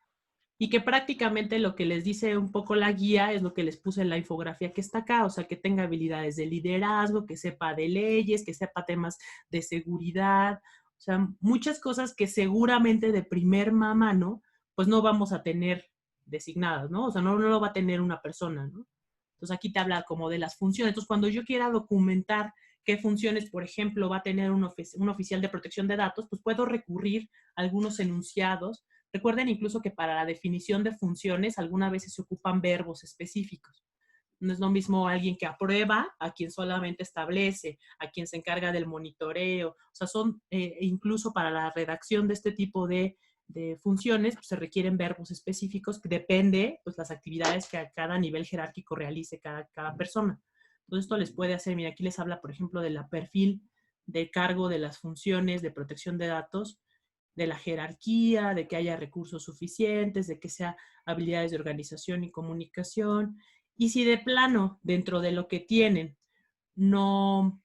Y que prácticamente lo que les dice un poco la guía es lo que les puse en la infografía que está acá, o sea, que tenga habilidades de liderazgo, que sepa de leyes, que sepa temas de seguridad, o sea, muchas cosas que seguramente de primer mano, pues no vamos a tener designadas, ¿no? O sea, no lo va a tener una persona, ¿no? Entonces aquí te habla como de las funciones. Entonces cuando yo quiera documentar qué funciones, por ejemplo, va a tener un oficial de protección de datos, pues puedo recurrir a algunos enunciados. Recuerden incluso que para la definición de funciones algunas veces se ocupan verbos específicos. No es lo mismo alguien que aprueba a quien solamente establece, a quien se encarga del monitoreo. O sea, son incluso para la redacción de este tipo de funciones, pues se requieren verbos específicos, que depende, pues, las actividades que a cada nivel jerárquico realice cada persona. Entonces, esto les puede hacer, mira, aquí les habla, por ejemplo, del perfil de cargo de las funciones de protección de datos, de la jerarquía, de que haya recursos suficientes, de que sea habilidades de organización y comunicación. Y si de plano, dentro de lo que tienen, no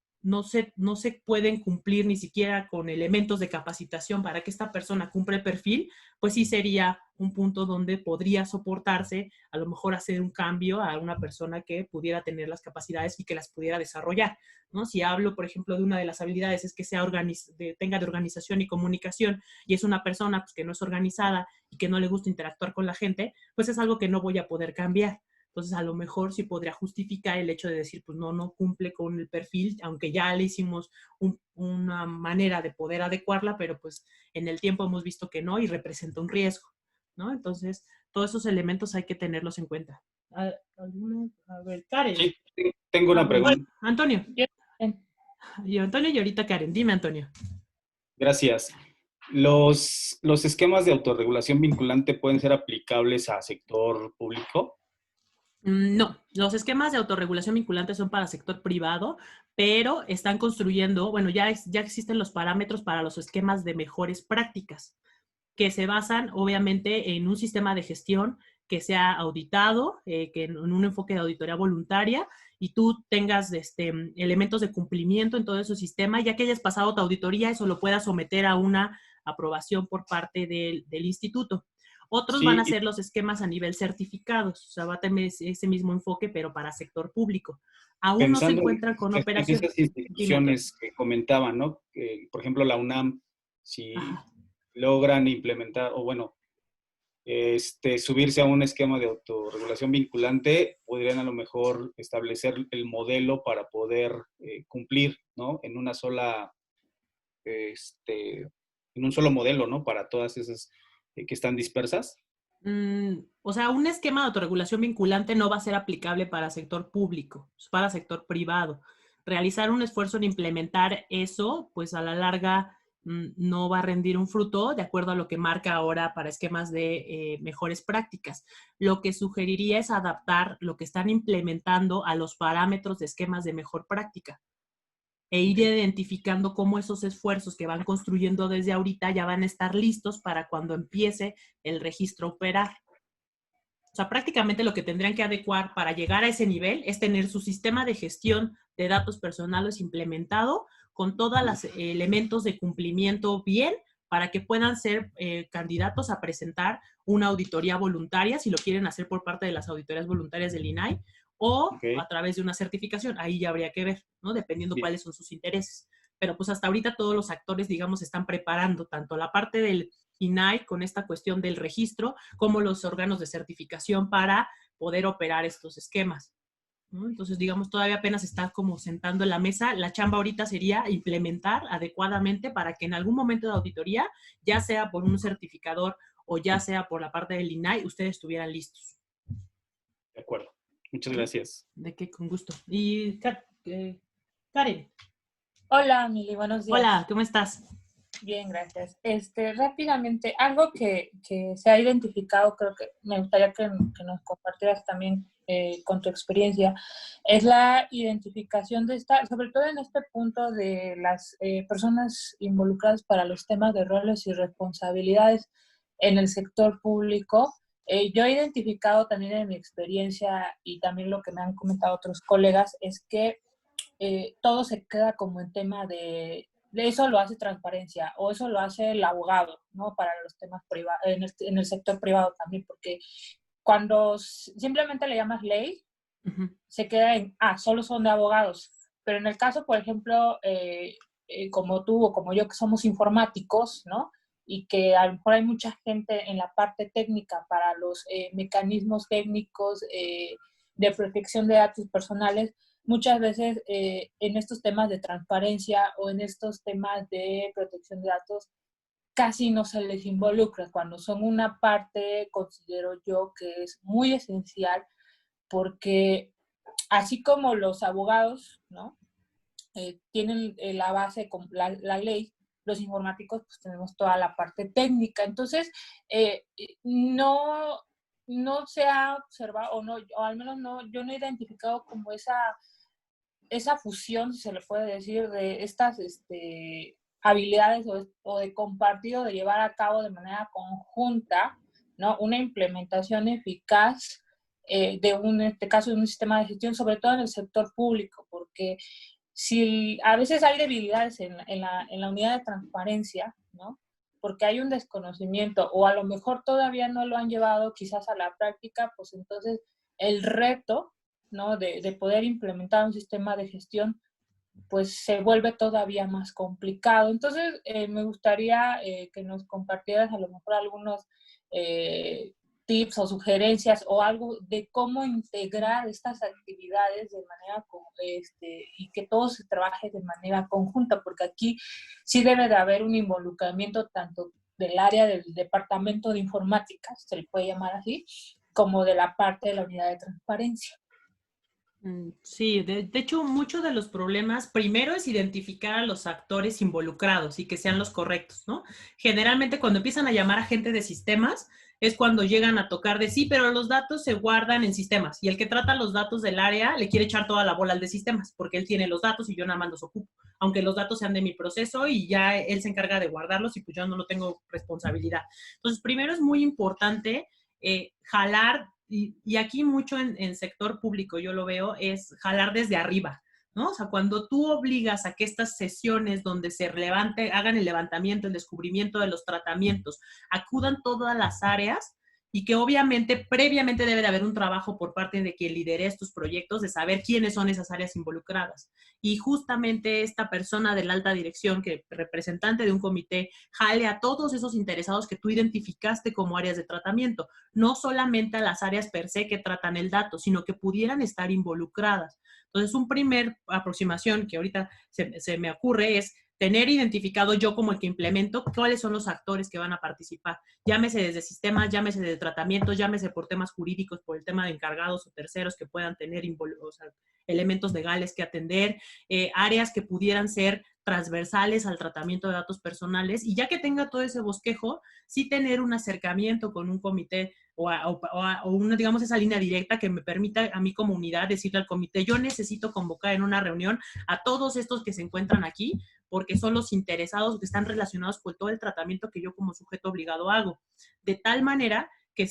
se pueden cumplir ni siquiera con elementos de capacitación para que esta persona cumpla el perfil, pues sí sería un punto donde podría soportarse, a lo mejor hacer un cambio a una persona que pudiera tener las capacidades y que las pudiera desarrollar, ¿no? Si hablo, por ejemplo, de una de las habilidades es que tenga de organización y comunicación, y es una persona pues, que no es organizada y que no le gusta interactuar con la gente, pues es algo que no voy a poder cambiar. Entonces, a lo mejor sí podría justificar el hecho de decir, pues no cumple con el perfil, aunque ya le hicimos una manera de poder adecuarla, pero pues en el tiempo hemos visto que no y representa un riesgo, ¿no? Entonces, todos esos elementos hay que tenerlos en cuenta. A ver, Karen. Sí, tengo una pregunta. Antonio. Y Antonio y ahorita Karen. Dime, Antonio. Gracias. ¿Los esquemas de autorregulación vinculante pueden ser aplicables a sector público? No, los esquemas de autorregulación vinculante son para sector privado, pero están construyendo, bueno, ya existen los parámetros para los esquemas de mejores prácticas, que se basan obviamente en un sistema de gestión que sea auditado, que en un enfoque de auditoría voluntaria, y tú tengas elementos de cumplimiento en todo ese sistema, ya que hayas pasado tu auditoría, eso lo puedas someter a una aprobación por parte del instituto. Otros van a ser los esquemas a nivel certificados, o sea, va a tener ese mismo enfoque, pero para sector público. Aún no se encuentran con operaciones. Esas instituciones que comentaban, ¿no? Que, por ejemplo, la UNAM, si logran implementar, o bueno, subirse a un esquema de autorregulación vinculante, podrían a lo mejor establecer el modelo para poder cumplir, ¿no? En una sola, en un solo modelo, ¿no? Para todas esas que están dispersas. O sea, un esquema de autorregulación vinculante no va a ser aplicable para sector público, para sector privado. Realizar un esfuerzo en implementar eso, pues a la larga no va a rendir un fruto de acuerdo a lo que marca ahora para esquemas de mejores prácticas. Lo que sugeriría es adaptar lo que están implementando a los parámetros de esquemas de mejor práctica e ir identificando cómo esos esfuerzos que van construyendo desde ahorita ya van a estar listos para cuando empiece el registro a operar. O sea, prácticamente lo que tendrían que adecuar para llegar a ese nivel es tener su sistema de gestión de datos personales implementado con todos los elementos de cumplimiento bien para que puedan ser candidatos a presentar una auditoría voluntaria, si lo quieren hacer por parte de las auditorías voluntarias del INAI, o a través de una certificación. Ahí ya habría que ver, ¿no? Dependiendo cuáles son sus intereses. Pero pues hasta ahorita todos los actores, digamos, están preparando tanto la parte del INAI con esta cuestión del registro, como los órganos de certificación para poder operar estos esquemas, ¿no? Entonces, digamos, todavía apenas está como sentando en la mesa. La chamba ahorita sería implementar adecuadamente para que en algún momento de auditoría, ya sea por un certificador o ya sea por la parte del INAI, ustedes estuvieran listos. De acuerdo. Muchas gracias. De qué, con gusto. Y Karen. Hola, Mili, buenos días. Hola, ¿cómo estás? Bien, gracias. Rápidamente, algo que se ha identificado, creo que me gustaría que nos compartieras también con tu experiencia, es la identificación de sobre todo en este punto de las personas involucradas para los temas de roles y responsabilidades en el sector público. Yo he identificado también en mi experiencia y también lo que me han comentado otros colegas es que todo se queda como en tema de eso lo hace transparencia o eso lo hace el abogado, ¿no? Para los temas privados, en el sector privado también, porque cuando simplemente le llamas ley, se queda en, solo son de abogados. Pero en el caso, por ejemplo, como tú o como yo que somos informáticos, ¿no? Y que a lo mejor hay mucha gente en la parte técnica para los mecanismos técnicos de protección de datos personales, muchas veces en estos temas de transparencia o en estos temas de protección de datos casi no se les involucra, cuando son una parte, considero yo, que es muy esencial, porque así como los abogados, ¿no? Tienen la base, la ley, los informáticos pues tenemos toda la parte técnica. Entonces, no se ha observado, o al menos yo no he identificado como esa fusión, si se le puede decir, de estas habilidades o de compartir o de llevar a cabo de manera conjunta, ¿no? Una implementación eficaz en este caso, de un sistema de gestión, sobre todo en el sector público, porque si a veces hay debilidades en la unidad de transparencia, ¿no? Porque hay un desconocimiento o a lo mejor todavía no lo han llevado quizás a la práctica, pues entonces el reto, ¿no? de poder implementar un sistema de gestión, pues se vuelve todavía más complicado. Entonces, me gustaría que nos compartieras a lo mejor algunos tips o sugerencias o algo de cómo integrar estas actividades de manera y que todo se trabaje de manera conjunta, porque aquí sí debe de haber un involucramiento tanto del área del departamento de informática, se le puede llamar así, como de la parte de la unidad de transparencia. Sí, de hecho, muchos de los problemas, primero es identificar a los actores involucrados y que sean los correctos, ¿no? Generalmente cuando empiezan a llamar a gente de sistemas, es cuando llegan a tocar de sí, pero los datos se guardan en sistemas y el que trata los datos del área le quiere echar toda la bola al de sistemas porque él tiene los datos y yo nada más los ocupo, aunque los datos sean de mi proceso y ya él se encarga de guardarlos y pues yo no tengo responsabilidad. Entonces, primero es muy importante jalar, y aquí mucho en sector público yo lo veo, es jalar desde arriba, ¿no? O sea, cuando tú obligas a que estas sesiones donde se hagan el levantamiento, el descubrimiento de los tratamientos, acudan todas las áreas y que obviamente previamente debe de haber un trabajo por parte de quien lidere estos proyectos de saber quiénes son esas áreas involucradas. Y justamente esta persona de la alta dirección, que representante de un comité, jale a todos esos interesados que tú identificaste como áreas de tratamiento, no solamente a las áreas per se que tratan el dato, sino que pudieran estar involucradas. Entonces, un primer aproximación que ahorita se me ocurre es tener identificado yo como el que implemento cuáles son los actores que van a participar. Llámese desde sistemas, llámese de tratamientos, llámese por temas jurídicos, por el tema de encargados o terceros que puedan tener elementos legales que atender, áreas que pudieran ser transversales al tratamiento de datos personales, y ya que tenga todo ese bosquejo, sí tener un acercamiento con un comité o una, digamos, esa línea directa que me permita a mí como unidad decirle al comité, yo necesito convocar en una reunión a todos estos que se encuentran aquí, porque son los interesados que están relacionados con todo el tratamiento que yo como sujeto obligado hago. De tal manera que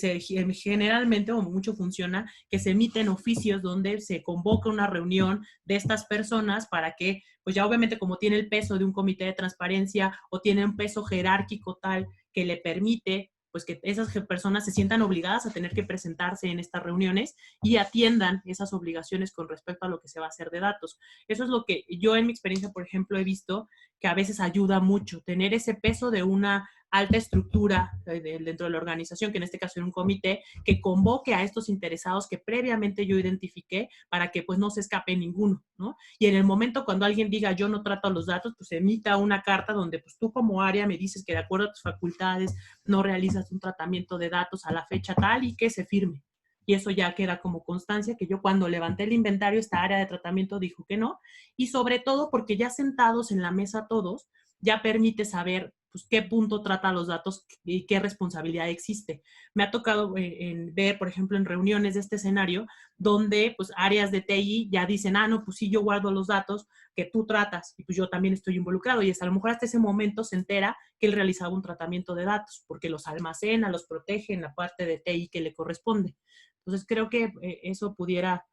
generalmente o mucho funciona, que se emiten oficios donde se convoca una reunión de estas personas para que, pues ya obviamente como tiene el peso de un comité de transparencia o tiene un peso jerárquico tal que le permite pues que esas personas se sientan obligadas a tener que presentarse en estas reuniones y atiendan esas obligaciones con respecto a lo que se va a hacer de datos. Eso es lo que yo en mi experiencia, por ejemplo, he visto que a veces ayuda mucho, tener ese peso de una alta estructura dentro de la organización, que en este caso era un comité, que convoque a estos interesados que previamente yo identifiqué para que pues no se escape ninguno, ¿no? Y en el momento cuando alguien diga yo no trato los datos, pues emita una carta donde pues tú como área me dices que de acuerdo a tus facultades no realizas un tratamiento de datos a la fecha tal y que se firme. Y eso ya queda como constancia que yo cuando levanté el inventario, esta área de tratamiento dijo que no. Y sobre todo porque ya sentados en la mesa todos, ya permite saber pues, qué punto trata los datos y qué responsabilidad existe. Me ha tocado ver, por ejemplo, en reuniones de este escenario, donde pues áreas de TI ya dicen, no, pues sí, yo guardo los datos que tú tratas y pues yo también estoy involucrado. Y hasta a lo mejor hasta ese momento se entera que él realizaba un tratamiento de datos, porque los almacena, los protege en la parte de TI que le corresponde. Entonces creo que eso pudiera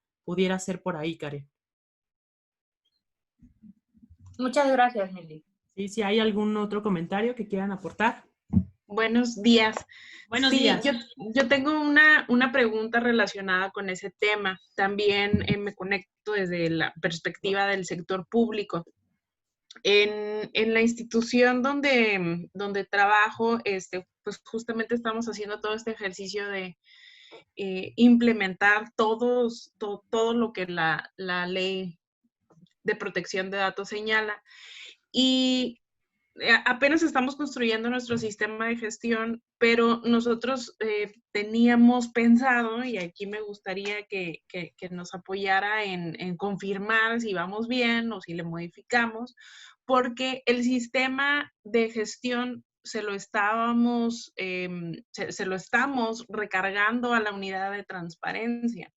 ser por ahí, Karen. Muchas gracias, Mili. Sí, si hay algún otro comentario que quieran aportar. Buenos días. Buenos sí, días. Yo tengo una pregunta relacionada con ese tema. También me conecto desde la perspectiva del sector público. En la institución donde trabajo, pues justamente estamos haciendo todo este ejercicio de implementar todo lo que la ley de protección de datos señala. Y apenas estamos construyendo nuestro sistema de gestión, pero nosotros teníamos pensado, y aquí me gustaría que nos apoyara en confirmar si vamos bien o si le modificamos, porque el sistema de gestión se lo estamos recargando a la unidad de transparencia.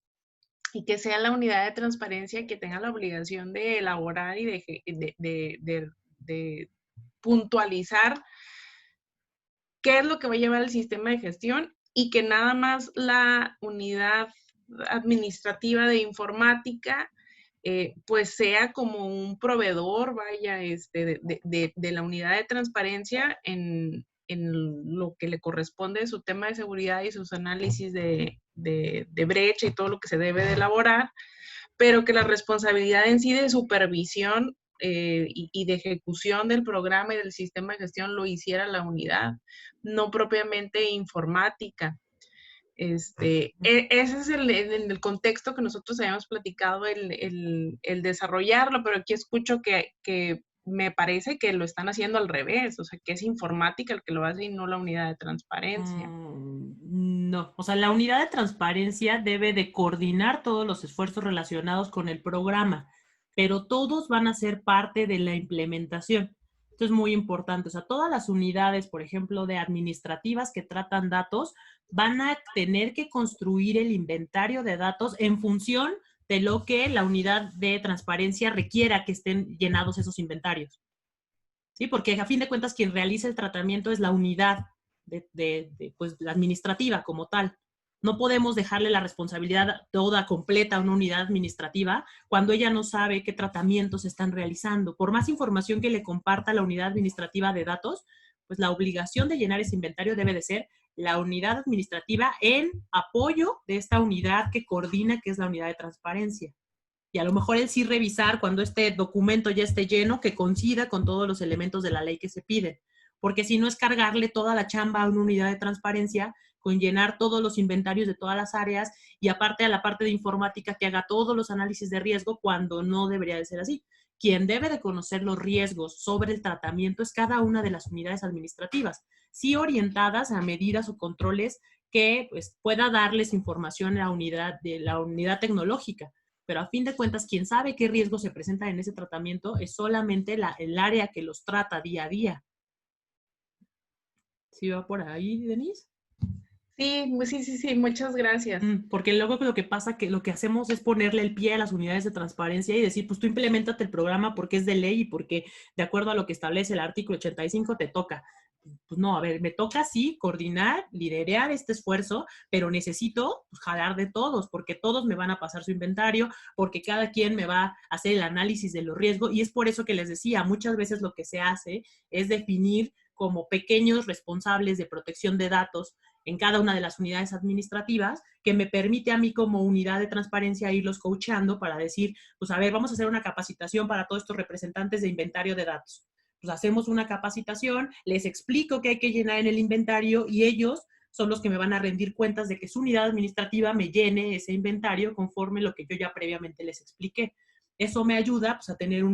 Y que sea la unidad de transparencia que tenga la obligación de elaborar y de puntualizar qué es lo que va a llevar el sistema de gestión y que nada más la unidad administrativa de informática pues sea como un proveedor, vaya, de la unidad de transparencia en lo que le corresponde de su tema de seguridad y sus análisis de brecha y todo lo que se debe de elaborar, pero que la responsabilidad en sí de supervisión y de ejecución del programa y del sistema de gestión lo hiciera la unidad, no propiamente informática. Ese es el contexto que nosotros habíamos platicado, el desarrollarlo, pero aquí escucho que me parece que lo están haciendo al revés, o sea, que es informática el que lo hace y no la unidad de transparencia. No, o sea, la unidad de transparencia debe de coordinar todos los esfuerzos relacionados con el programa, pero todos van a ser parte de la implementación. Esto es muy importante. O sea, todas las unidades, por ejemplo, de administrativas que tratan datos, van a tener que construir el inventario de datos en función de lo que la unidad de transparencia requiera que estén llenados esos inventarios. ¿Sí? Porque a fin de cuentas quien realiza el tratamiento es la unidad pues, la administrativa como tal. No podemos dejarle la responsabilidad toda completa a una unidad administrativa cuando ella no sabe qué tratamientos se están realizando. Por más información que le comparta la unidad administrativa de datos, pues la obligación de llenar ese inventario debe de ser la unidad administrativa en apoyo de esta unidad que coordina, que es la unidad de transparencia. Y a lo mejor él sí revisar cuando este documento ya esté lleno, que coincida con todos los elementos de la ley que se piden. Porque si no es cargarle toda la chamba a una unidad de transparencia con llenar todos los inventarios de todas las áreas y aparte a la parte de informática que haga todos los análisis de riesgo cuando no debería de ser así. Quien debe de conocer los riesgos sobre el tratamiento es cada una de las unidades administrativas, sí orientadas a medidas o controles que pues, pueda darles información a la unidad tecnológica. Pero a fin de cuentas, quien sabe qué riesgos se presentan en ese tratamiento es solamente el área que los trata día a día. ¿Sí va por ahí, Denise? Sí, muchas gracias. Porque luego lo que pasa que lo que hacemos es ponerle el pie a las unidades de transparencia y decir, pues tú implementate el programa porque es de ley y porque de acuerdo a lo que establece el artículo 85 te toca. pues no, a ver, me toca sí coordinar, liderar este esfuerzo, pero necesito pues, jalar de todos, porque todos me van a pasar su inventario, porque cada quien me va a hacer el análisis de los riesgos, y es por eso que les decía, muchas veces lo que se hace es definir como pequeños responsables de protección de datos en cada una de las unidades administrativas, que me permite a mí como unidad de transparencia irlos coachando para decir, pues a ver, vamos a hacer una capacitación para todos estos representantes de inventario de datos. Pues hacemos una capacitación, les explico qué hay que llenar en el inventario y ellos son los que me van a rendir cuentas de que su unidad administrativa me llene ese inventario conforme lo que yo ya previamente les expliqué. Eso me ayuda pues, a tener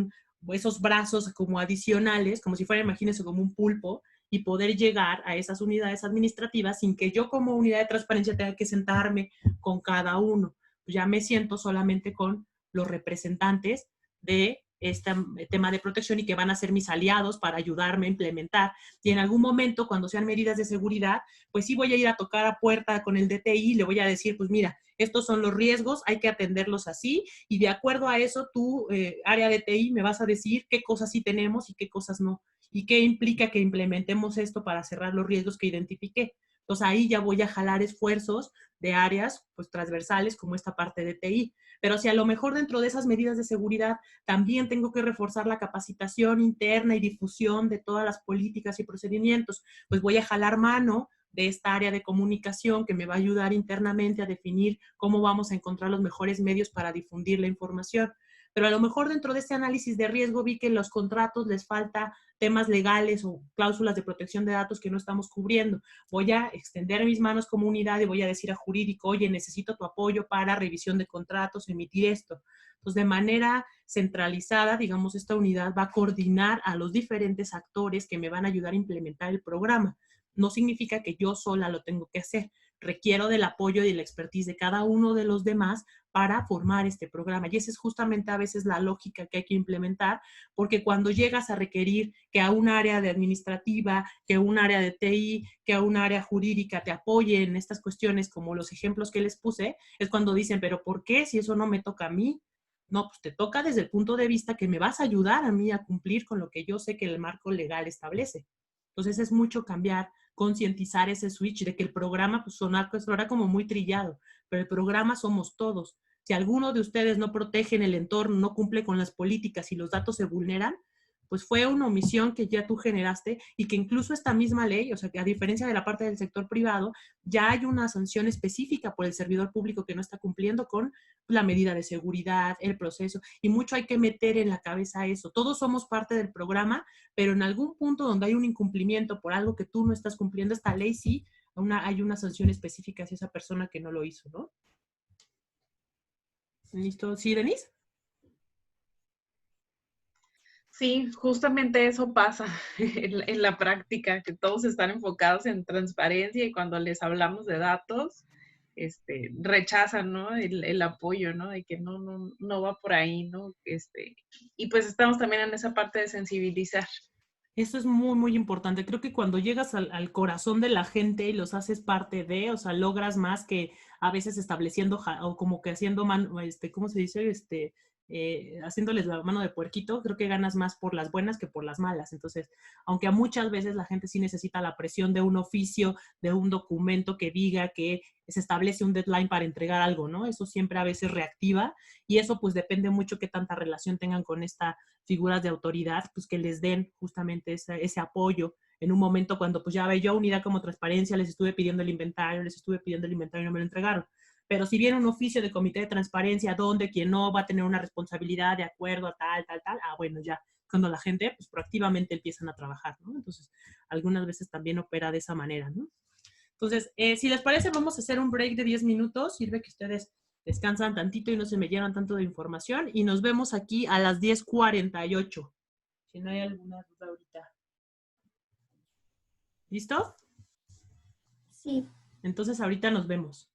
esos brazos como adicionales, como si fuera, imagínense, como un pulpo, y poder llegar a esas unidades administrativas sin que yo como unidad de transparencia tenga que sentarme con cada uno. Pues ya me siento solamente con los representantes de este tema de protección y que van a ser mis aliados para ayudarme a implementar. Y en algún momento, cuando sean medidas de seguridad, pues sí voy a ir a tocar a puerta con el DTI y le voy a decir, pues mira, estos son los riesgos, hay que atenderlos así, y de acuerdo a eso, tú, área de TI, me vas a decir qué cosas sí tenemos y qué cosas no, y qué implica que implementemos esto para cerrar los riesgos que identifiqué. Entonces ahí ya voy a jalar esfuerzos de áreas pues transversales como esta parte de TI. Pero si a lo mejor dentro de esas medidas de seguridad también tengo que reforzar la capacitación interna y difusión de todas las políticas y procedimientos, pues voy a jalar mano de esta área de comunicación que me va a ayudar internamente a definir cómo vamos a encontrar los mejores medios para difundir la información. Pero a lo mejor dentro de este análisis de riesgo vi que en los contratos les falta temas legales o cláusulas de protección de datos que no estamos cubriendo. Voy a extender mis manos como unidad y voy a decir a jurídico, oye, necesito tu apoyo para revisión de contratos, emitir esto. Entonces, de manera centralizada, digamos, esta unidad va a coordinar a los diferentes actores que me van a ayudar a implementar el programa. No significa que yo sola lo tengo que hacer. Requiero del apoyo y la expertise de cada uno de los demás para formar este programa. Y esa es justamente a veces la lógica que hay que implementar, porque cuando llegas a requerir que a un área de administrativa, que a un área de TI, que a un área jurídica te apoye en estas cuestiones, como los ejemplos que les puse, es cuando dicen, pero ¿por qué si eso no me toca a mí? No, pues te toca desde el punto de vista que me vas a ayudar a mí a cumplir con lo que yo sé que el marco legal establece. Entonces es mucho cambiar, concientizar ese switch de que el programa pues suena como muy trillado, pero el programa somos todos. Si alguno de ustedes no protege en el entorno, no cumple con las políticas y los datos se vulneran, pues fue una omisión que ya tú generaste y que incluso esta misma ley, o sea, que a diferencia de la parte del sector privado, ya hay una sanción específica por el servidor público que no está cumpliendo con la medida de seguridad, el proceso, y mucho hay que meter en la cabeza eso. Todos somos parte del programa, pero en algún punto donde hay un incumplimiento por algo que tú no estás cumpliendo, esta ley sí, hay una sanción específica hacia esa persona que no lo hizo, ¿no? ¿Listo? ¿Sí, Denise? Sí, justamente eso pasa en la práctica, que todos están enfocados en transparencia y cuando les hablamos de datos, rechazan, ¿no? El apoyo, ¿no? De que no va por ahí, ¿no? Y pues estamos también en esa parte de sensibilizar. Eso es muy, muy importante. Creo que cuando llegas al corazón de la gente y los haces parte de, o sea, logras más que a veces estableciendo o como que haciendo, ¿cómo se dice? Haciéndoles la mano de puerquito, creo que ganas más por las buenas que por las malas. Entonces, aunque a muchas veces la gente sí necesita la presión de un oficio, de un documento que diga que se establece un deadline para entregar algo, ¿no? Eso siempre a veces reactiva y eso pues depende mucho qué tanta relación tengan con estas figuras de autoridad, pues que les den justamente ese apoyo en un momento cuando pues ya ve yo unidad como transparencia, les estuve pidiendo el inventario y no me lo entregaron. Pero si viene un oficio de comité de transparencia donde quien no va a tener una responsabilidad de acuerdo a tal, bueno, ya cuando la gente pues proactivamente empiezan a trabajar, ¿no? Entonces, algunas veces también opera de esa manera, ¿no? Entonces, si les parece, vamos a hacer un break de 10 minutos. Sirve que ustedes descansan tantito y no se me llenan tanto de información. Y nos vemos aquí a las 10:48. Si no hay alguna duda ahorita. ¿Listo? Sí. Entonces, ahorita nos vemos.